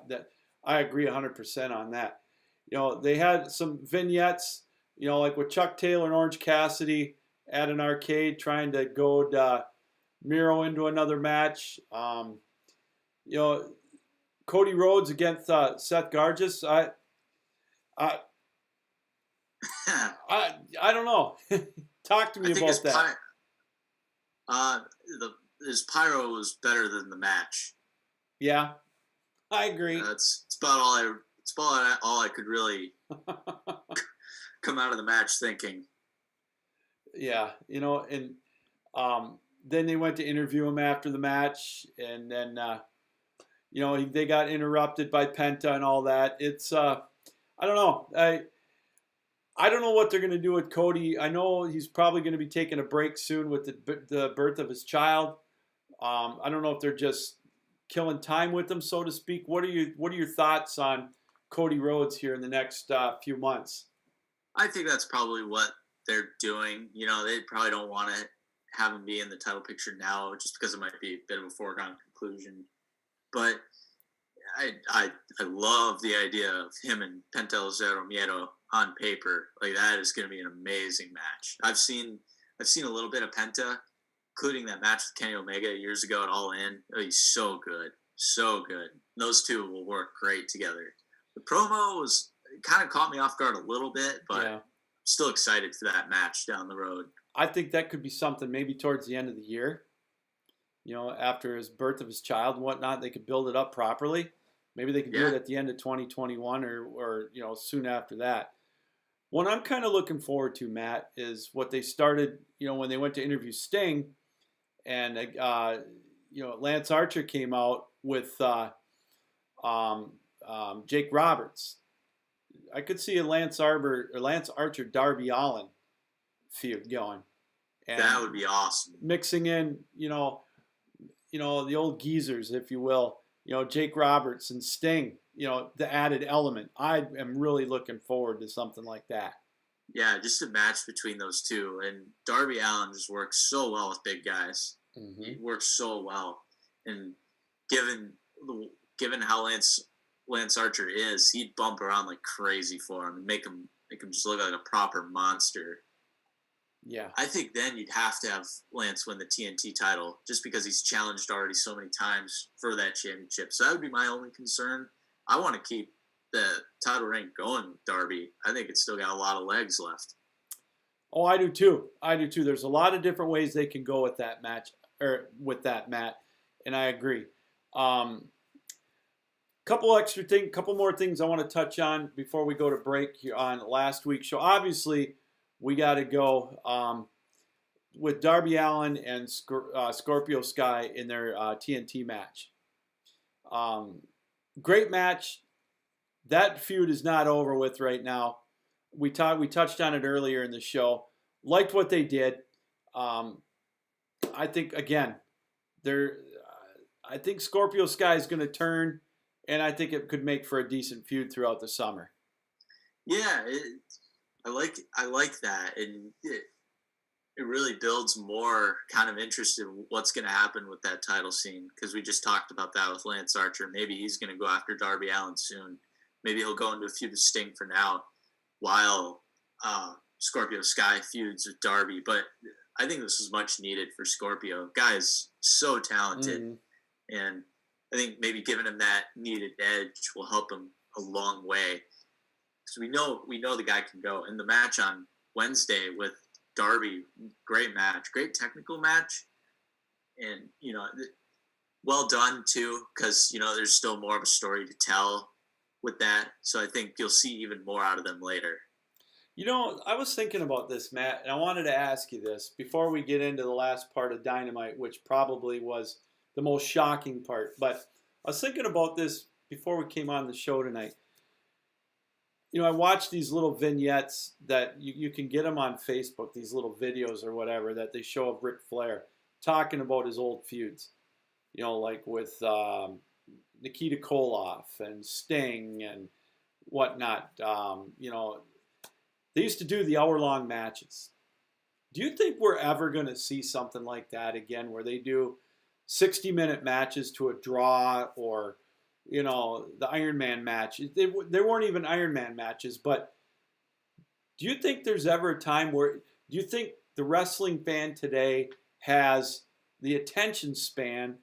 agree 100% on that. They had some vignettes, like with Chuck Taylor and Orange Cassidy at an arcade trying to goad Miro into another match. Cody Rhodes against Seth Gargis. I don't know. Talk to me about that. His pyro was better than the match. Yeah, I agree. It's about all I could really come out of the match thinking. Yeah, and then they went to interview him after the match, and then they got interrupted by Penta and all that. It's I don't know. I don't know what they're going to do with Cody. I know he's probably going to be taking a break soon with the birth of his child. I don't know if they're just killing time with them, so to speak. What are your thoughts on Cody Rhodes here in the next few months? I think that's probably what they're doing. You know, they probably don't want to have him be in the title picture now, just because it might be a bit of a foregone conclusion. But I love the idea of him and Penta El Zero Miedo on paper. Like, that is going to be an amazing match. I've seen a little bit of Penta, including that match with Kenny Omega years ago at All In. Oh, he's so good, so good. Those two will work great together. The promo kind of caught me off guard a little bit, but I'm still excited for that match down the road. I think that could be something maybe towards the end of the year. You know, after his birth of his child and whatnot, they could build it up properly. Maybe they could do it at the end of 2021 or you know, soon after that. What I'm kind of looking forward to, Matt, is what they started, you know, when they went to interview Sting, and you know, Lance Archer came out with Jake Roberts. I could see a Lance Archer Darby Allin feud going. And that would be awesome. Mixing in, you know, the old geezers, if you will, you know, Jake Roberts and Sting, you know, the added element. I am really looking forward to something like that. Yeah, just a match between those two. And Darby Allin just works so well with big guys. Mm-hmm. He works so well. And given how Lance Archer is, he'd bump around like crazy for him and make him just look like a proper monster. Yeah. I think then you'd have to have Lance win the TNT title, just because he's challenged already so many times for that championship. So that would be my only concern. I want to keep the title reign going with Darby. I think it's still got a lot of legs left. Oh, I do too. There's a lot of different ways they can go with that match, or with that, Matt, and I agree. Couple more things I want to touch on before we go to break here on last week's show. Obviously, we got to go with Darby Allin and Scorpio Sky in their TNT match. Great match. That feud is not over with right now. We touched on it earlier in the show. Liked what they did. I think, again, I think Scorpio Sky is going to turn, and I think it could make for a decent feud throughout the summer. Yeah, I like that, and it really builds more kind of interest in what's going to happen with that title scene, because we just talked about that with Lance Archer. Maybe he's going to go after Darby Allin soon. Maybe he'll go into a feud with Sting for now, while Scorpio Sky feuds with Darby. But I think this was much needed for Scorpio. Guy is so talented, and I think maybe giving him that needed edge will help him a long way. So we know the guy can go. And the match on Wednesday with Darby, great match, great technical match, and well done too, because there's still more of a story to tell with that. So I think you'll see even more out of them later. I was thinking about this, Matt, and I wanted to ask you this before we get into the last part of Dynamite, which probably was the most shocking part. But I was thinking about this before we came on the show tonight. I watched these little vignettes that you can get them on Facebook, these little videos or whatever that they show of Ric Flair talking about his old feuds. Like with Nikita Koloff and Sting and whatnot. They used to do the hour-long matches. Do you think we're ever going to see something like that again, where they do 60-minute matches to a draw, or the Iron Man match? They weren't even Iron Man matches, but do you think there's ever a time where, do you think the wrestling fan today has the attention span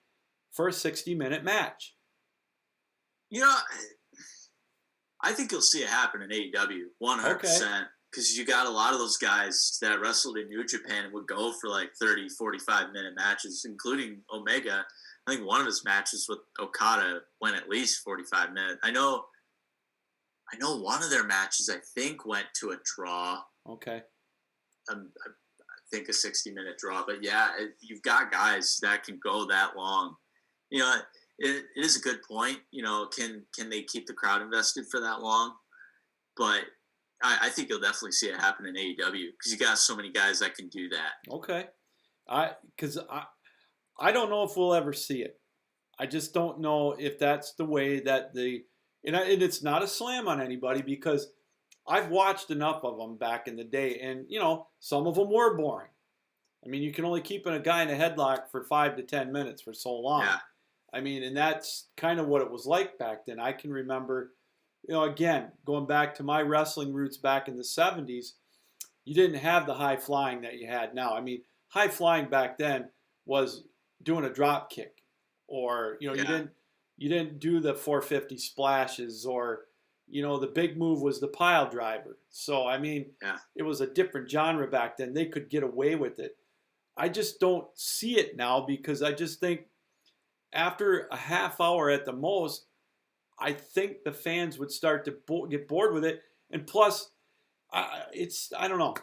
for a 60-minute match? I think you'll see it happen in AEW, 100%. Because you got a lot of those guys that wrestled in New Japan and would go for like 30, 45-minute matches, including Omega. I think one of his matches with Okada went at least 45 minutes. I know one of their matches, I think, went to a draw. Okay. I think a 60-minute draw. But yeah, you've got guys that can go that long. It is a good point. Can they keep the crowd invested for that long? But I think you'll definitely see it happen in AEW, because you got so many guys that can do that. Okay. Because I don't know if we'll ever see it. I just don't know if that's the way that and it's not a slam on anybody, because I've watched enough of them back in the day, and some of them were boring. I mean, you can only keep a guy in a headlock for 5 to 10 minutes for so long. Yeah. I mean, and that's kind of what it was like back then. I can remember, again, going back to my wrestling roots back in the 70s, you didn't have the high flying that you had now. I mean, high flying back then was doing a drop kick, or you didn't do the 450 splashes, or the big move was the pile driver. So I mean, it was a different genre back then. They could get away with it. I just don't see it now, because I just think after a half hour at the most, I think the fans would start to get bored with it. And plus, I don't know.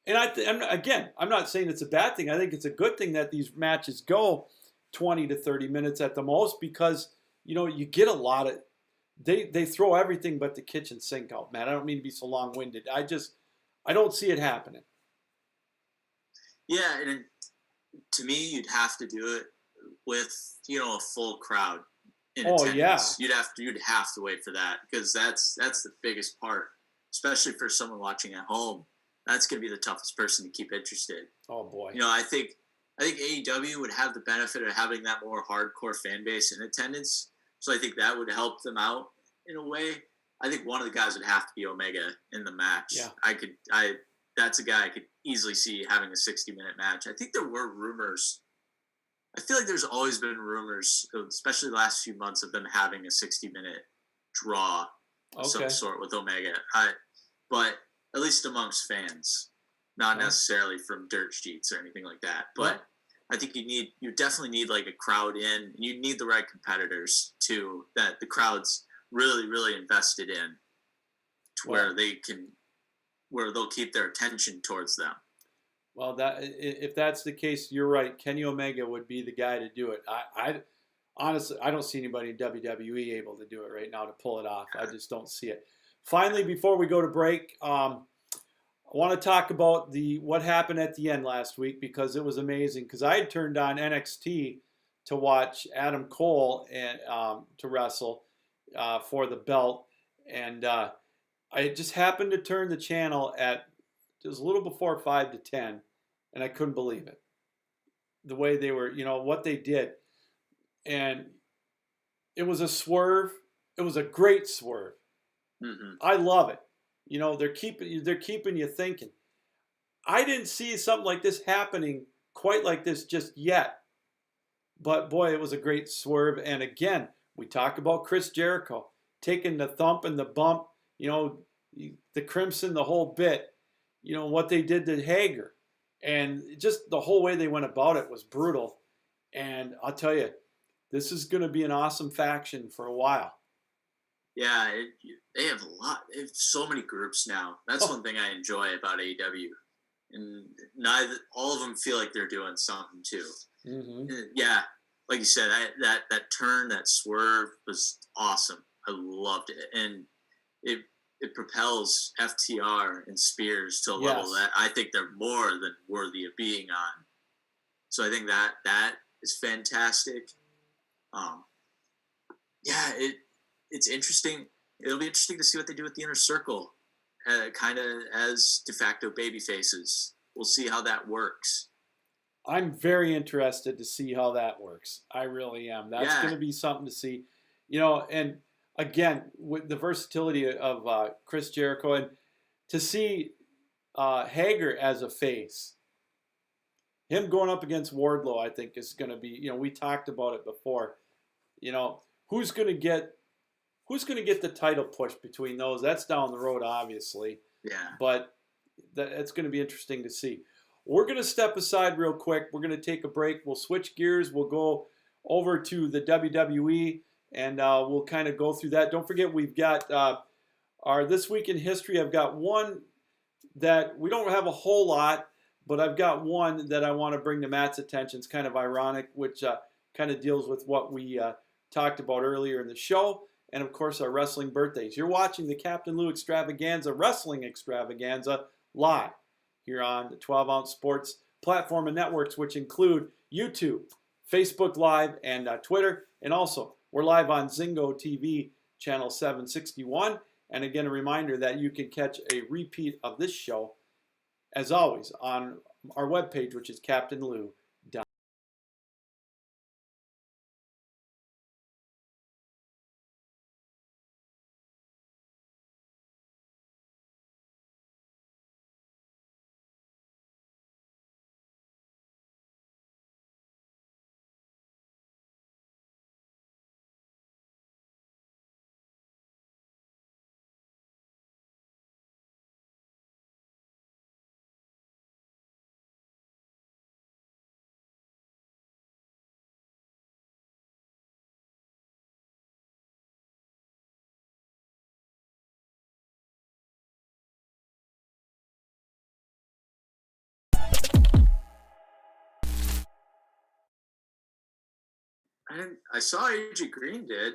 I'm not saying it's a bad thing. I think it's a good thing that these matches go 20 to 30 minutes at the most, because you get a lot of they throw everything but the kitchen sink out, man. I don't mean to be so long-winded. I don't see it happening. Yeah, and to me, you'd have to do it with a full crowd in attendance. Yeah. You'd have to wait for that, because that's the biggest part, especially for someone watching at home. That's going to be the toughest person to keep interested. Oh boy. I think AEW would have the benefit of having that more hardcore fan base in attendance, so I think that would help them out in a way. I think one of the guys would have to be Omega in the match. Yeah. That's a guy I could easily see having a 60-minute match. I think there were rumors. I feel like there's always been rumors, especially the last few months, of them having a 60-minute draw of some sort with Omega. But at least amongst fans, not necessarily from dirt sheets or anything like that. But I think you definitely need like a crowd in, and you need the right competitors too, that the crowd's really, really invested in, to where they'll keep their attention towards them. Well, if that's the case, you're right. Kenny Omega would be the guy to do it. I honestly, I don't see anybody in WWE able to do it right now to pull it off. I just don't see it. Finally, before we go to break, I want to talk about what happened at the end last week, because it was amazing. Because I had turned on NXT to watch Adam Cole and to wrestle for the belt, and I just happened to turn the channel it was a little before 5 to 10, and I couldn't believe it. The way they were, what they did. And it was a swerve. It was a great swerve. Mm-hmm. I love it. They're keeping you thinking. I didn't see something like this happening quite like this just yet. But boy, it was a great swerve. And again, we talk about Chris Jericho taking the thump and the bump, the crimson, the whole bit. What they did to Hager, and just the whole way they went about it was brutal. And I'll tell you, this is going to be an awesome faction for a while. Yeah, they have a lot. They have so many groups now. That's one thing I enjoy about AEW, and all of them feel like they're doing something too. Mm-hmm. Yeah, like you said, that turn, that swerve was awesome. I loved it, and it propels FTR and Spears to a level that I think they're more than worthy of being on. So I think that is fantastic. It's interesting. It'll be interesting to see what they do with the Inner Circle, kind of as de facto baby faces. We'll see how that works. I'm very interested to see how that works. I really am. That's going to be something to see. And again, with the versatility of Chris Jericho, and to see Hager as a face, him going up against Wardlow, I think is going to be. We talked about it before. Who's going to get the title push between those? That's down the road, obviously. Yeah. But it's going to be interesting to see. We're going to step aside real quick. We're going to take a break. We'll switch gears. We'll go over to the WWE. And we'll kind of go through that. Don't forget, we've got our This Week in History. I've got one that we don't have a whole lot, but I've got one that I want to bring to Matt's attention. It's kind of ironic, which kind of deals with what we talked about earlier in the show. And, of course, our wrestling birthdays. You're watching the Captain Lou Extravaganza, Wrestling Extravaganza, live here on the 12 Ounce Sports platform and networks, which include YouTube, Facebook Live and Twitter. And also, we're live on Zingo TV, channel 761. And again, a reminder that you can catch a repeat of this show, as always, on our webpage, which is CaptainLou.com. I saw AJ Green did.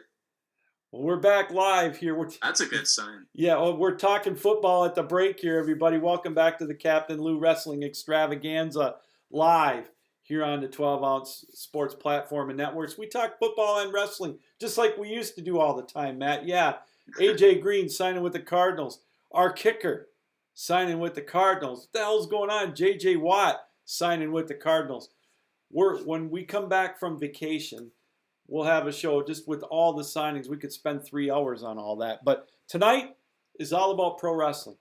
Well, we're back live here. That's a good sign. Yeah, well, we're talking football at the break here, everybody. Welcome back to the Captain Lou Wrestling Extravaganza live here on the 12-ounce sports platform and networks. We talk football and wrestling just like we used to do all the time, Matt. Yeah, AJ Green signing with the Cardinals. Our kicker signing with the Cardinals. What the hell's going on? JJ Watt signing with the Cardinals. When we come back from vacation, we'll have a show just with all the signings. We could spend 3 hours on all that. But tonight is all about pro wrestling.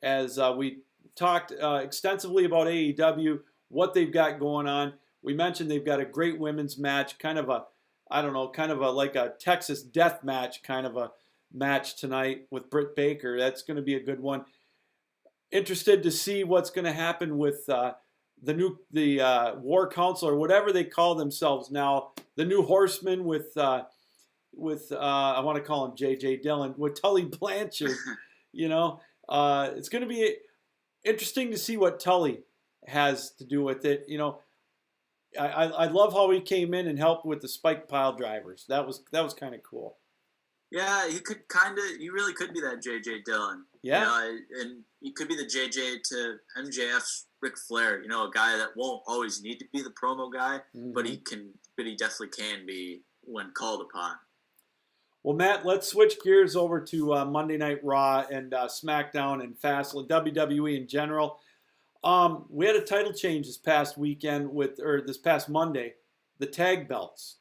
As we talked extensively about AEW, what they've got going on. We mentioned they've got a great women's match, kind of like a Texas death match kind of a match tonight with Britt Baker. That's going to be a good one. Interested to see what's going to happen with the War Council, or whatever they call themselves now, the New Horsemen with I want to call him J.J. Dillon, with Tully Blanchard. It's going to be interesting to see what Tully has to do with it. I love how he came in and helped with the spike pile drivers. That was kind of cool. Yeah, you really could be that J.J. Dillon. Yeah. And you could be the J.J. to MJF's Ric Flair, a guy that won't always need to be the promo guy, but he definitely can be when called upon. Well, Matt, let's switch gears over to Monday Night Raw and SmackDown and Fastlane, WWE in general. We had a title change this past weekend this past Monday, the tag belts.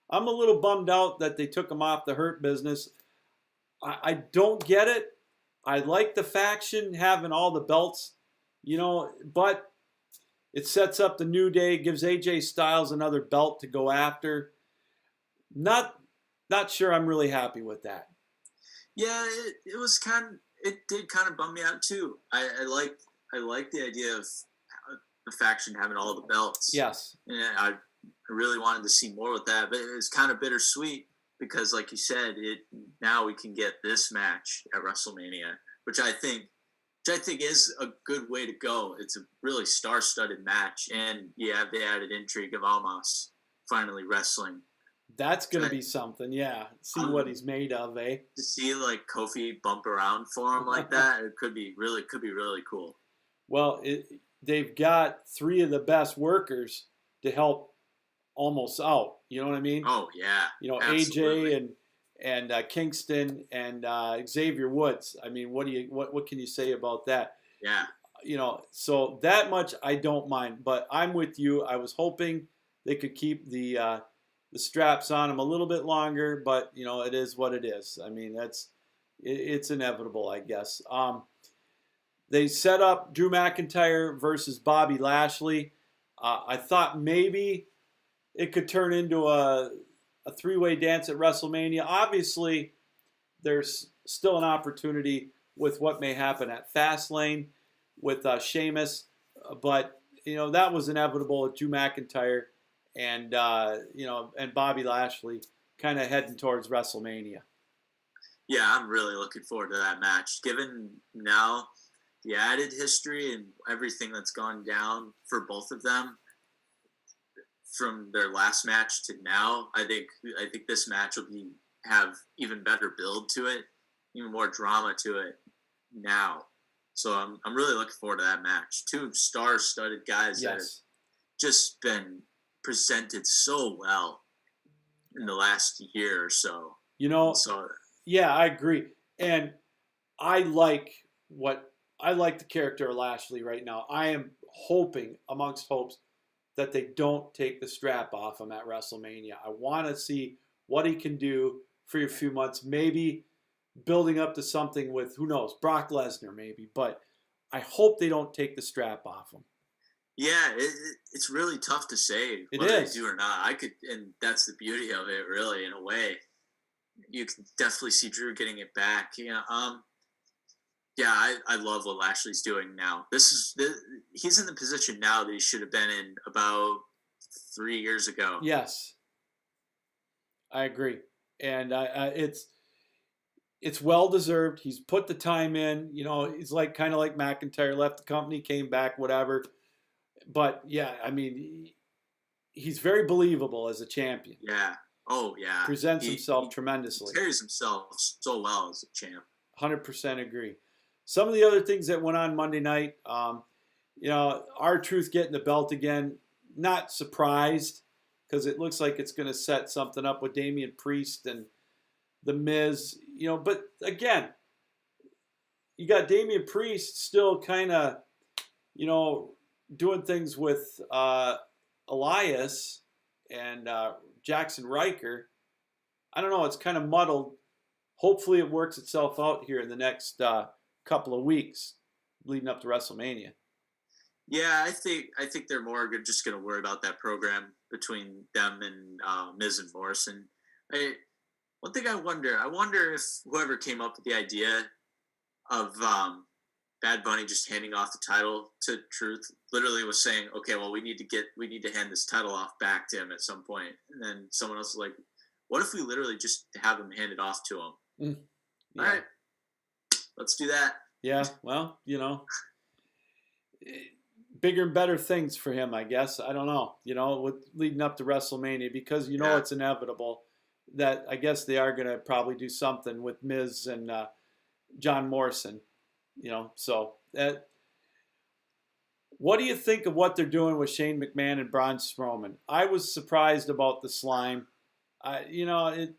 I'm a little bummed out that they took them off the Hurt Business. I don't get it. I like the faction having all the belts, but it sets up the New Day, gives AJ Styles another belt to go after. Not sure I'm really happy with that. Yeah, it did kind of bum me out too. I like the idea of the faction having all the belts. Yes. And I really wanted to see more with that, but it's kind of bittersweet because, like you said, now we can get this match at WrestleMania, which I think is a good way to go. It's a really star-studded match, and you have the added intrigue of Almas finally wrestling. That's going to be something, yeah. See what he's made of, eh? To see like Kofi bump around for him like that, it could be really cool. Well, they've got 3 of the best workers to help Almost out. You know what I mean? Oh yeah. Absolutely. AJ and Kingston and Xavier Woods. I mean, what can you say about that? Yeah. So that much I don't mind, but I'm with you. I was hoping they could keep the straps on them a little bit longer, but it is what it is. I mean, it's inevitable, I guess. They set up Drew McIntyre versus Bobby Lashley. I thought maybe it could turn into a 3-way dance at WrestleMania. Obviously, there's still an opportunity with what may happen at Fastlane with Sheamus, but that was inevitable with Drew McIntyre and Bobby Lashley kind of heading towards WrestleMania. Yeah, I'm really looking forward to that match. Given now the added history and everything that's gone down for both of them, from their last match to now, I think this match will have even better build to it, even more drama to it now. So I'm really looking forward to that match. 2 star-studded guys that have just been presented so well in the last year or so. You know, So yeah, I agree. And I like the character of Lashley right now. I am hoping, amongst hopes, that they don't take the strap off him at WrestleMania. I want to see what he can do for a few months, maybe building up to something with, who knows, Brock Lesnar maybe. But I hope they don't take the strap off him. yeah, it's really tough to say It whether is. they do or not. And that's the beauty of it, really, in a way. You can definitely see Drew getting it back. Yeah, I love what Lashley's doing now. He's in the position now that he should have been in about 3 years ago. Yes, I agree, and it's well deserved. He's put the time in. You know, he's kind of like McIntyre, left the company, came back, whatever. But yeah, I mean, he's very believable as a champion. Yeah. Oh yeah. Presents himself he tremendously. carries himself so well as a champ. 100% agree. Some of the other things that went on Monday night, R-Truth getting the belt again. Not surprised, because it looks like it's going to set something up with Damian Priest and The Miz. But again, you got Damian Priest still kind of, doing things with Elias and Jackson Riker. I don't know. It's kind of muddled. Hopefully it works itself out here in the next couple of weeks leading up to WrestleMania. Yeah, I think they're more just going to worry about that program between them and Miz and Morrison. One thing I wonder if whoever came up with the idea of Bad Bunny just handing off the title to Truth literally was saying, okay, well, we need to hand this title off back to him at some point. And then someone else was like, what if we literally just have him hand it off to him? Yeah. All right, let's do that. Yeah, well, bigger and better things for him, I guess. I don't know, with leading up to WrestleMania, because it's inevitable that I guess they are going to probably do something with Miz and John Morrison, so that. What do you think of what they're doing with Shane McMahon and Braun Strowman? I was surprised about the slime. Again,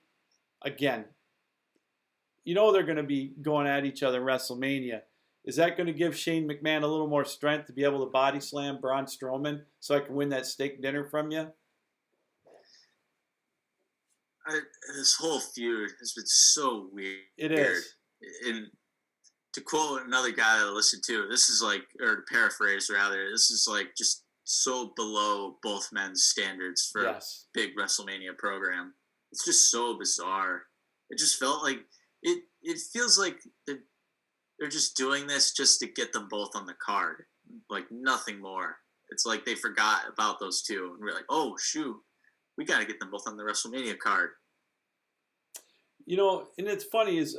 they're going to be going at each other in WrestleMania. Is that going to give Shane McMahon a little more strength to be able to body slam Braun Strowman so I can win that steak dinner from you? This whole feud has been so weird. It is. And to quote another guy that I listened to, this is or to paraphrase rather, this is just so below both men's standards for a big WrestleMania program. It's just so bizarre. It just felt like it feels like they're just doing this just to get them both on the card, like nothing more. It's like they forgot about those two, and we're like, oh shoot, we got to get them both on the WrestleMania card. And it's funny is,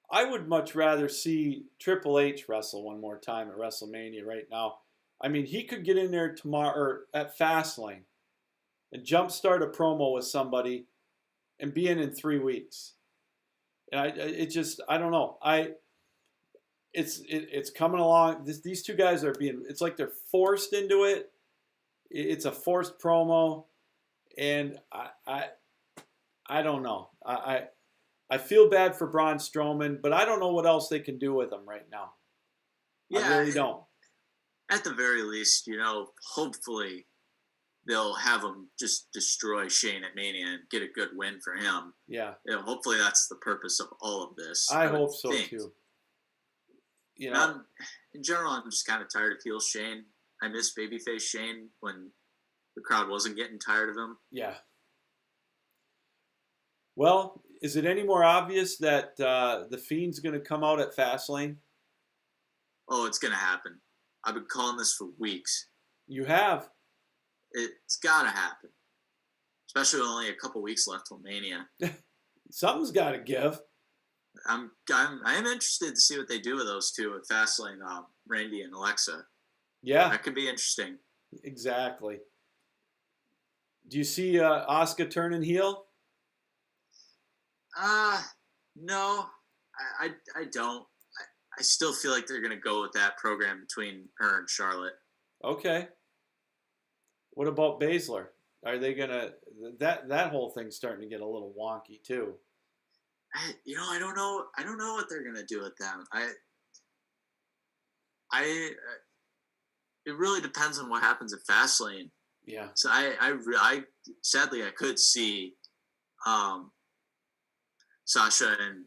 I would much rather see Triple H wrestle one more time at WrestleMania right now. I mean, he could get in there tomorrow or at Fastlane and jumpstart a promo with somebody and be in 3 weeks. And I don't know. It's coming along. These two guys are it's like they're forced into it. It's a forced promo, and I don't know. I feel bad for Braun Strowman, but I don't know what else they can do with him right now. Yeah, I really don't. At the very least, hopefully they'll have him just destroy Shane at Mania and get a good win for him. Yeah. Hopefully that's the purpose of all of this. I hope so too. In general, I'm just kind of tired of heel Shane. I miss babyface Shane when the crowd wasn't getting tired of him. Yeah. Well, is it any more obvious that the Fiend's going to come out at Fastlane? Oh, it's going to happen. I've been calling this for weeks. You have? It's got to happen. Especially with only a couple weeks left till Mania. Something's got to give. I am interested to see what they do with those two at Fastlane, Randy and Alexa. Yeah. That could be interesting. Exactly. Do you see Asuka turning heel? No, I don't. I still feel like they're going to go with that program between her and Charlotte. Okay. What about Baszler? Are they gonna that whole thing's starting to get a little wonky too? I don't know. I don't know what they're gonna do with them. It really depends on what happens at Fastlane. Yeah. So I sadly I could see Sasha and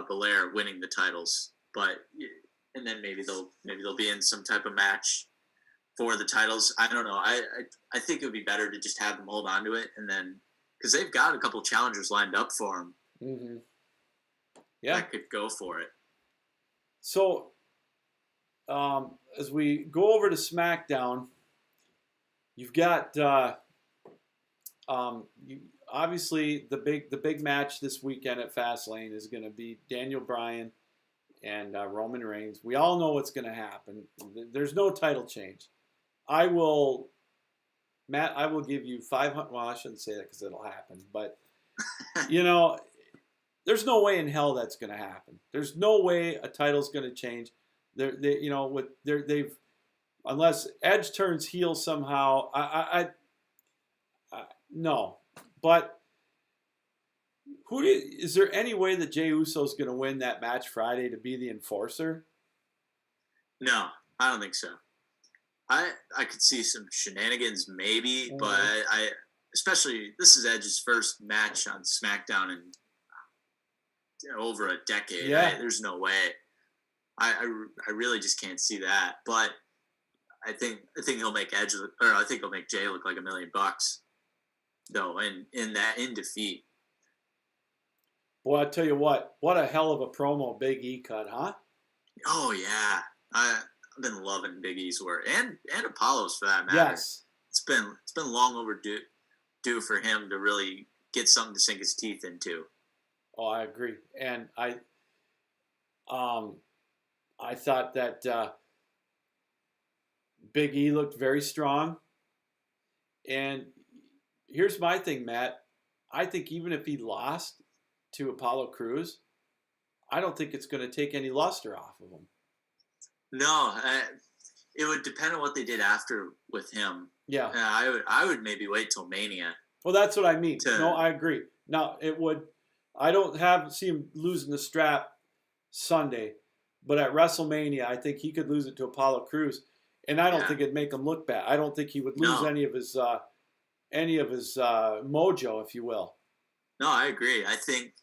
Belair winning the titles, and then maybe they'll be in some type of match for the titles. I don't know. I think it would be better to just have them hold on to it, and then because they've got a couple challengers lined up for them. Mm-hmm. Yeah, that could go for it. So, as we go over to SmackDown, you've got obviously the big match this weekend at Fastlane is going to be Daniel Bryan and Roman Reigns. We all know what's going to happen. There's no title change. Matt, I will give you 500. Well, I shouldn't say that because it'll happen, but there's no way in hell that's going to happen. There's no way a title's going to change. They've unless Edge turns heel somehow. No. But is there any way that Jey Uso's going to win that match Friday to be the enforcer? No, I don't think so. I could see some shenanigans maybe, but I especially this is Edge's first match on SmackDown in over a decade. Yeah. There's no way. I really just can't see that. But I think he'll make Edge or I think he'll make Jey look like $1 million though in defeat. Boy, I tell you what a hell of a promo Big E cut, huh? Oh yeah. I've been loving Big E's work and Apollo's for that matter. Yes. It's been long overdue for him to really get something to sink his teeth into. Oh, I agree. And I thought that Big E looked very strong. And here's my thing, Matt. I think even if he lost to Apollo Crews, I don't think it's going to take any luster off of him. No, it would depend on what they did after with him. Yeah. I would maybe wait till Mania. Well, that's what I mean. No, I agree. Now, I don't see him losing the strap Sunday, but at WrestleMania, I think he could lose it to Apollo Crews, and I don't think it'd make him look bad. I don't think he would lose any of his mojo, if you will. No, I agree. I think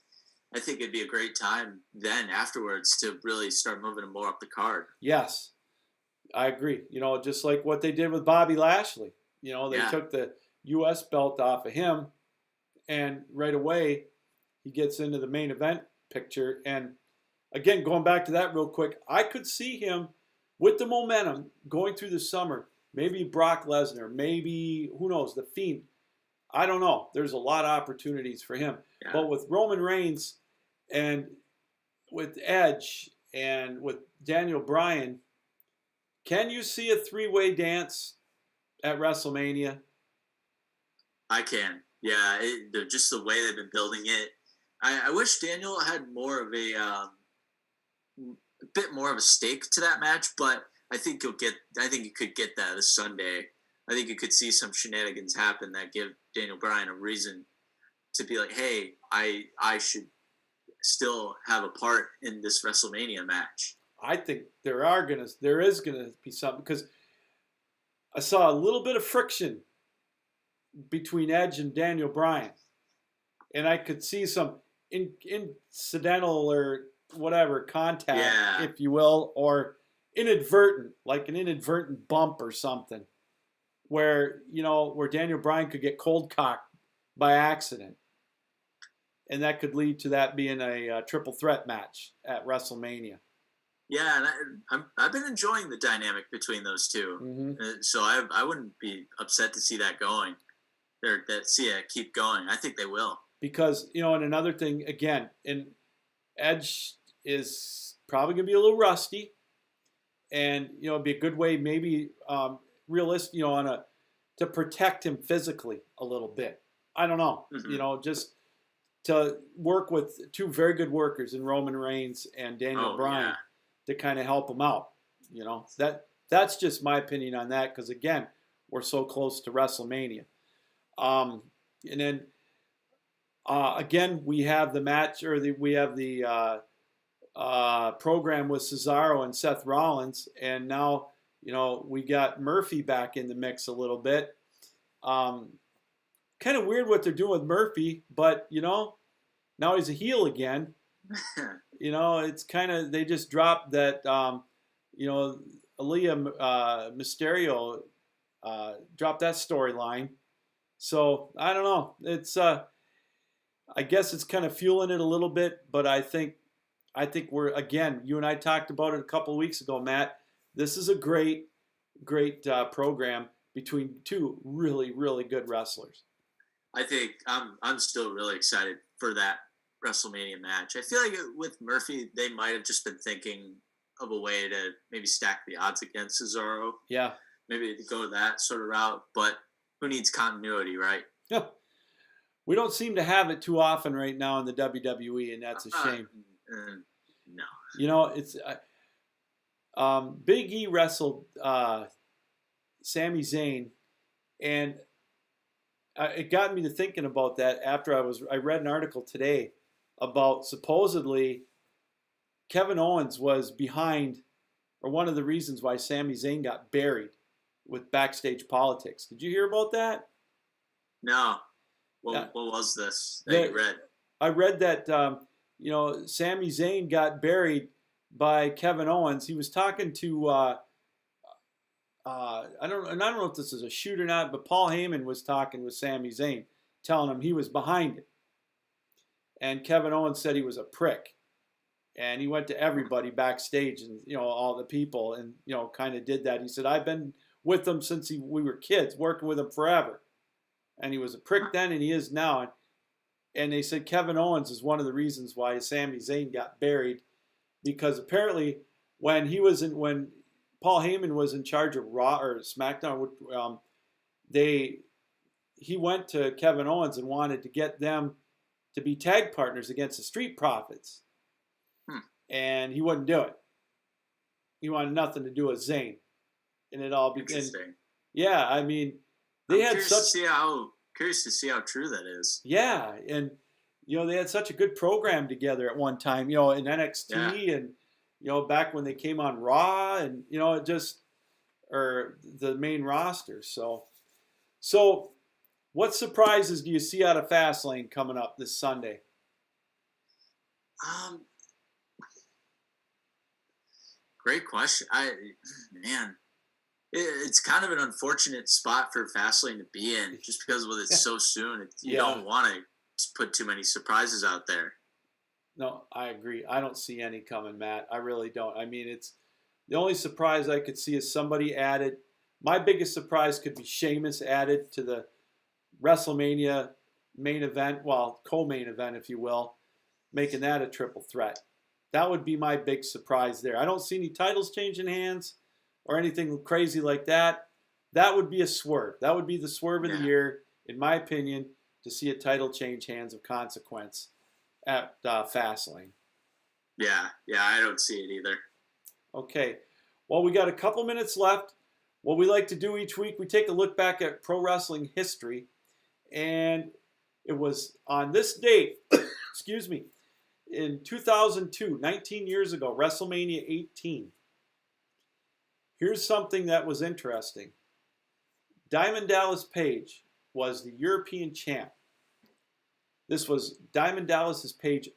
it'd be a great time then afterwards to really start moving him more up the card. Yes, I agree. Just like what they did with Bobby Lashley. They took the U.S. belt off of him, and right away he gets into the main event picture. And again, going back to that real quick, I could see him with the momentum going through the summer. Maybe Brock Lesnar, maybe, who knows, The Fiend. I don't know. There's a lot of opportunities for him. Yeah. But with Roman Reigns and with Edge and with Daniel Bryan, can you see a three-way dance at WrestleMania? I can. Yeah, just the way they've been building it. I wish Daniel had more of a bit more of a stake to that match, but I think you could get that this Sunday. I think you could see some shenanigans happen that give Daniel Bryan a reason to be like, hey, I should still have a part in this WrestleMania match. I think there is gonna be something, because I saw a little bit of friction between Edge and Daniel Bryan, and I could see some incidental or whatever contact, if you will, or inadvertent, like an inadvertent bump or something, where Daniel Bryan could get cold cocked by accident, and that could lead to that being a triple threat match at WrestleMania. Yeah, and I've been enjoying the dynamic between those two, so I wouldn't be upset to see that going, or see it keep going. I think they will, because and another thing again, and Edge is probably gonna be a little rusty, and it'd be a good way, maybe realistic, to protect him physically a little bit. I don't know, just to work with two very good workers in Roman Reigns and Daniel Bryan to kind of help him out. That's just my opinion on that, because again, we're so close to WrestleMania. And then again, we have the match, or we have the program with Cesaro and Seth Rollins, and now we got Murphy back in the mix a little bit. Kind of weird what they're doing with Murphy, but now he's a heel again. It's kind of, they just dropped that. Aaliyah Mysterio dropped that storyline, so I don't know. It's I guess it's kind of fueling it a little bit, but I think we're, again, you and I talked about it a couple of weeks ago, Matt. This is a great program between two really, really good wrestlers. I think I'm still really excited for that WrestleMania match. I feel like with Murphy, they might have just been thinking of a way to maybe stack the odds against Cesaro. Yeah. Maybe to go that sort of route, but who needs continuity, right? Yeah. We don't seem to have it too often right now in the WWE, and that's a shame. No. It's Big E wrestled Sami Zayn, and it got me to thinking about that after I read an article today about supposedly Kevin Owens was behind, or one of the reasons why Sami Zayn got buried with backstage politics. Did you hear about that? No. What was this that you read? I read that Sami Zayn got buried by Kevin Owens. He was talking to I don't know if this is a shoot or not, but Paul Heyman was talking with Sami Zayn, telling him he was behind it. And Kevin Owens said he was a prick. And he went to everybody backstage and, all the people, and, kind of did that. He said, I've been with him since we were kids, working with him forever. And he was a prick then, and he is now. And they said Kevin Owens is one of the reasons why Sami Zayn got buried, because apparently when Paul Heyman was in charge of Raw or SmackDown, he went to Kevin Owens and wanted to get them to be tag partners against the Street Profits. And he wouldn't do it. He wanted nothing to do with Zayn. And it all began. Yeah, I mean, they had curious to see how true that is. Yeah, and they had such a good program together at one time, in NXT and back when they came on Raw and or the main roster. So what surprises do you see out of Fastlane coming up this Sunday? Great question. It's kind of an unfortunate spot for Fastlane to be in, just because with it so soon. You don't want to put too many surprises out there. No, I agree. I don't see any coming, Matt. I really don't. I mean, it's the only surprise I could see is somebody added. My biggest surprise could be Sheamus added to the WrestleMania main event, co-main event, if you will, making that a triple threat. That would be my big surprise there. I don't see any titles changing hands or anything crazy like that. That would be a swerve. That would be the swerve of the year, in my opinion, to see a title change hands of consequence at Fastlane. Yeah, I don't see it either. Okay. Well, we got a couple minutes left. What we like to do each week, we take a look back at pro wrestling history. And it was on this date, excuse me, in 2002, 19 years ago, WrestleMania 18. Here's something that was interesting. Diamond Dallas Page was the European champ. This was Diamond Dallas Page's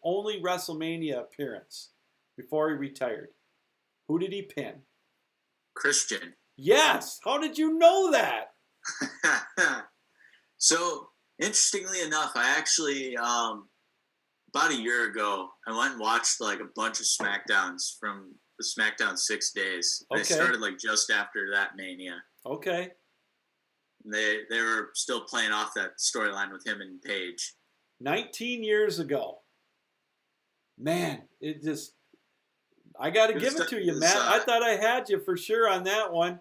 only WrestleMania appearance before he retired. Who did he pin? Christian. Yes. How did you know that? So, interestingly enough, I actually, about a year ago, I went and watched like a bunch of SmackDowns from the SmackDown 6 days. Okay. They started like just after that Mania. Okay. And they were still playing off that storyline with him and Paige. 19 years ago. Man, it just... I got to give it to you, Matt. I thought I had you for sure on that one.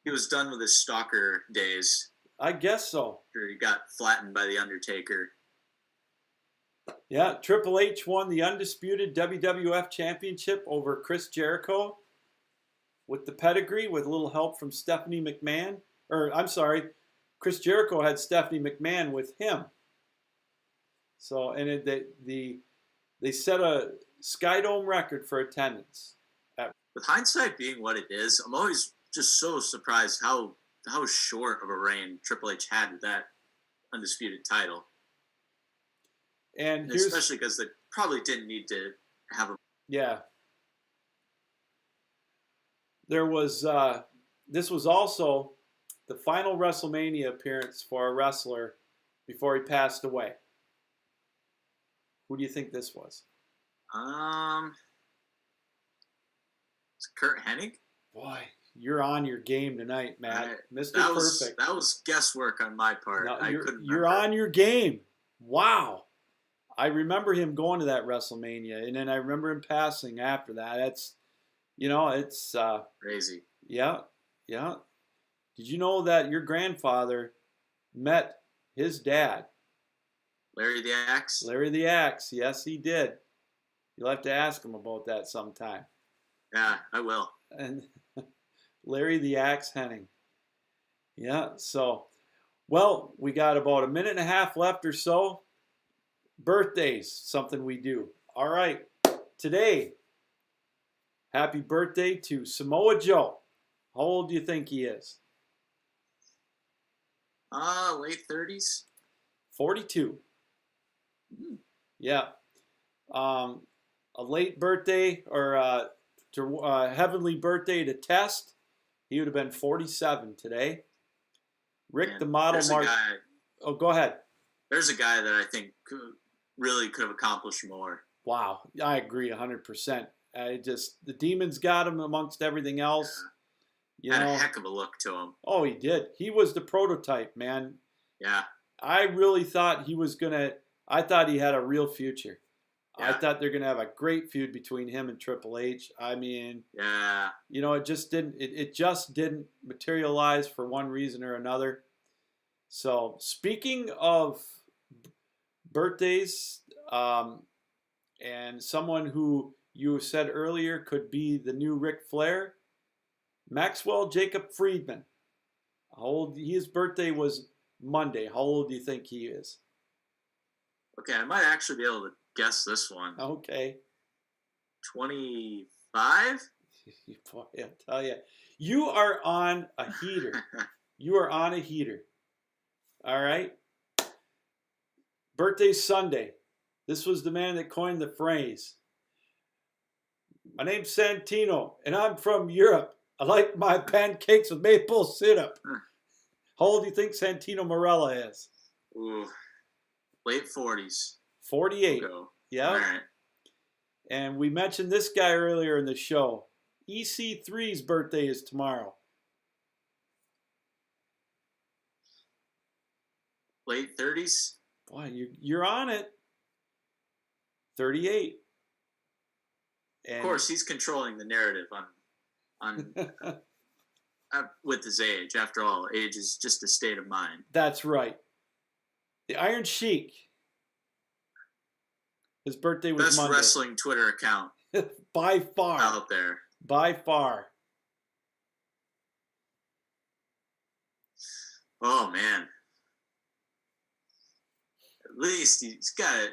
He was done with his stalker days. I guess so. After he got flattened by The Undertaker. Yeah, Triple H won the undisputed WWF Championship over Chris Jericho with the pedigree, with a little help from Stephanie McMahon. Or, I'm sorry, Chris Jericho had Stephanie McMahon with him. So, and they set a Skydome record for attendance. With hindsight being what it is, I'm always just so surprised how short of a reign Triple H had with that undisputed title. And especially because they probably didn't need to have a... Yeah. There was, this was also the final WrestleMania appearance for a wrestler before he passed away. Who do you think this was? It's Kurt Hennig? Boy, you're on your game tonight, Matt. Mr. Perfect. That was guesswork on my part. No, I couldn't you're remember. on your game. Wow. I remember him going to that WrestleMania, and then I remember him passing after that. It's crazy. Yeah. Did you know that your grandfather met his dad? Larry the Axe? Larry the Axe. Yes, he did. You'll have to ask him about that sometime. Yeah, I will. And Larry the Axe Hennig. Yeah, so, well, we got about a minute and a half left or so. Birthdays, something we do. All right, today, happy birthday to Samoa Joe. How old do you think he is? Late 30s. 42. Yeah. A late birthday or heavenly birthday to Test. He would have been 47 today. Rick Man, the Model Mark. Oh, go ahead. There's a guy that I think really could have accomplished more. Wow, I agree 100%. The demons got him amongst everything else. Yeah. Had a heck of a look to him. Oh, he did. He was the prototype, man. Yeah. I really thought I thought he had a real future. Yeah. I thought they're going to have a great feud between him and Triple H. I mean, yeah. It just didn't materialize for one reason or another. So, speaking of birthdays, and someone who you said earlier could be the new Ric Flair, Maxwell Jacob Friedman. His birthday was Monday. How old do you think he is? Okay, I might actually be able to guess this one. Okay. 25? Boy, I tell you, you are on a heater. You are on a heater. All right. Birthday Sunday. This was the man that coined the phrase. My name's Santino, and I'm from Europe. I like my pancakes with maple syrup. How old do you think Santino Marella is? Ooh, late 40s. 48. Yeah. All right. And we mentioned this guy earlier in the show. EC3's birthday is tomorrow. Late 30s? Boy, you're on it. 38. And of course, he's controlling the narrative on with his age. After all, age is just a state of mind. That's right. The Iron Sheik. His birthday was Best Monday. wrestling Twitter account by far out there. By far. Oh man. At least he's got it.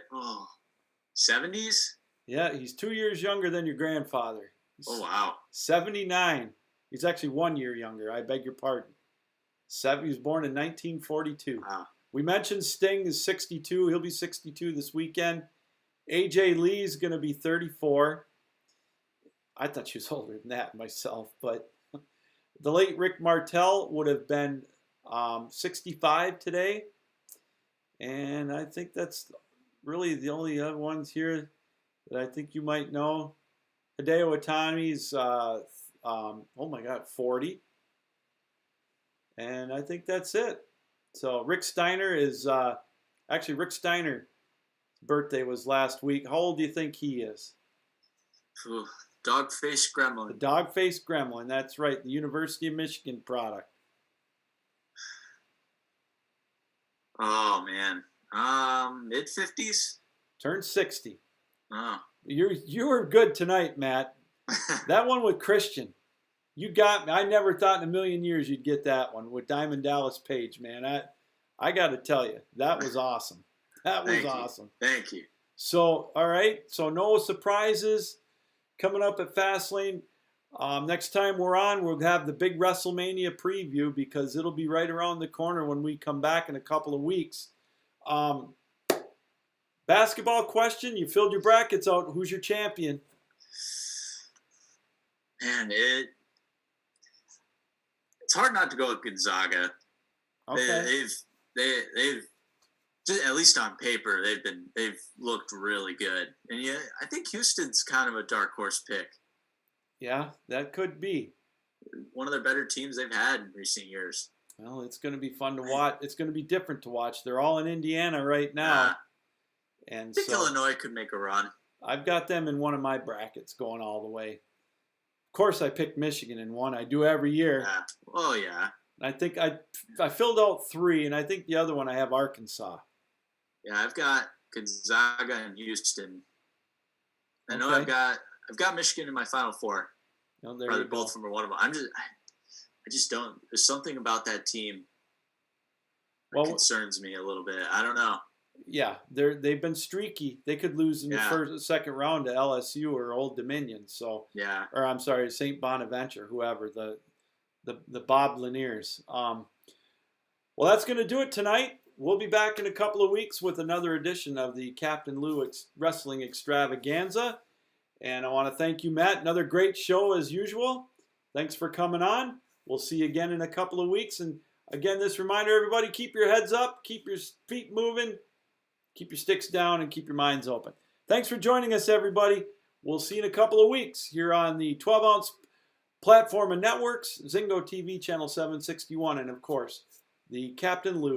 70s? Yeah, he's 2 years younger than your grandfather. Oh wow. 79. He's actually 1 year younger. I beg your pardon. He was born in 1942. Wow. We mentioned Sting is 62. He'll be 62 this weekend. AJ Lee is going to be 34. I thought she was older than that myself, but the late Rick Martel would have been 65 today. And I think that's really the only other ones here that I think you might know. Hideo Itami's, 40. And I think that's it. So Rick Steiner is, Rick Steiner's birthday was last week. How old do you think he is? Dog-faced gremlin. The dog-faced gremlin, that's right. The University of Michigan product. Oh, man. Mid-50s? Turned 60. Oh. You were good tonight, Matt. That one with Christian. You got me. I never thought in a million years you'd get that one with Diamond Dallas Page, man. I got to tell you, that was awesome. That was awesome. Thank you. So, all right. So, no surprises coming up at Fastlane. Next time we're on, we'll have the big WrestleMania preview because it'll be right around the corner when we come back in a couple of weeks. Basketball question. You filled your brackets out. Who's your champion? Man, it's hard not to go with Gonzaga. Okay. They've just, at least on paper, they've looked really good. And yeah, I think Houston's kind of a dark horse pick. Yeah, that could be one of their better teams they've had in recent years. Well, it's going to be fun to watch. It's going to be different to watch. They're all in Indiana right now. And I think Illinois could make a run. I've got them in one of my brackets going all the way. Of course, I picked Michigan in one. I do every year. Yeah. Oh, yeah. I think I filled out 3, and I think the other one I have Arkansas. Yeah, I've got Gonzaga and Houston. I know Okay. I've got Michigan in my Final Four. Oh, there Probably you go. both from one of them. I just don't. There's something about that team that concerns me a little bit. I don't know. Yeah, they've been streaky. They could lose in the second round to LSU or Old Dominion. So yeah, or I'm sorry, St. Bonaventure, whoever the Bob Laniers. Well, that's going to do it tonight. We'll be back in a couple of weeks with another edition of the Captain Lou Wrestling Extravaganza. And I want to thank you, Matt. Another great show as usual. Thanks for coming on. We'll see you again in a couple of weeks. And again, this reminder, everybody, keep your heads up, keep your feet moving, keep your sticks down, and keep your minds open. Thanks for joining us, everybody. We'll see you in a couple of weeks here on the 12-ounce platform and networks, Zingo TV, Channel 761, and, of course, the Captain Lou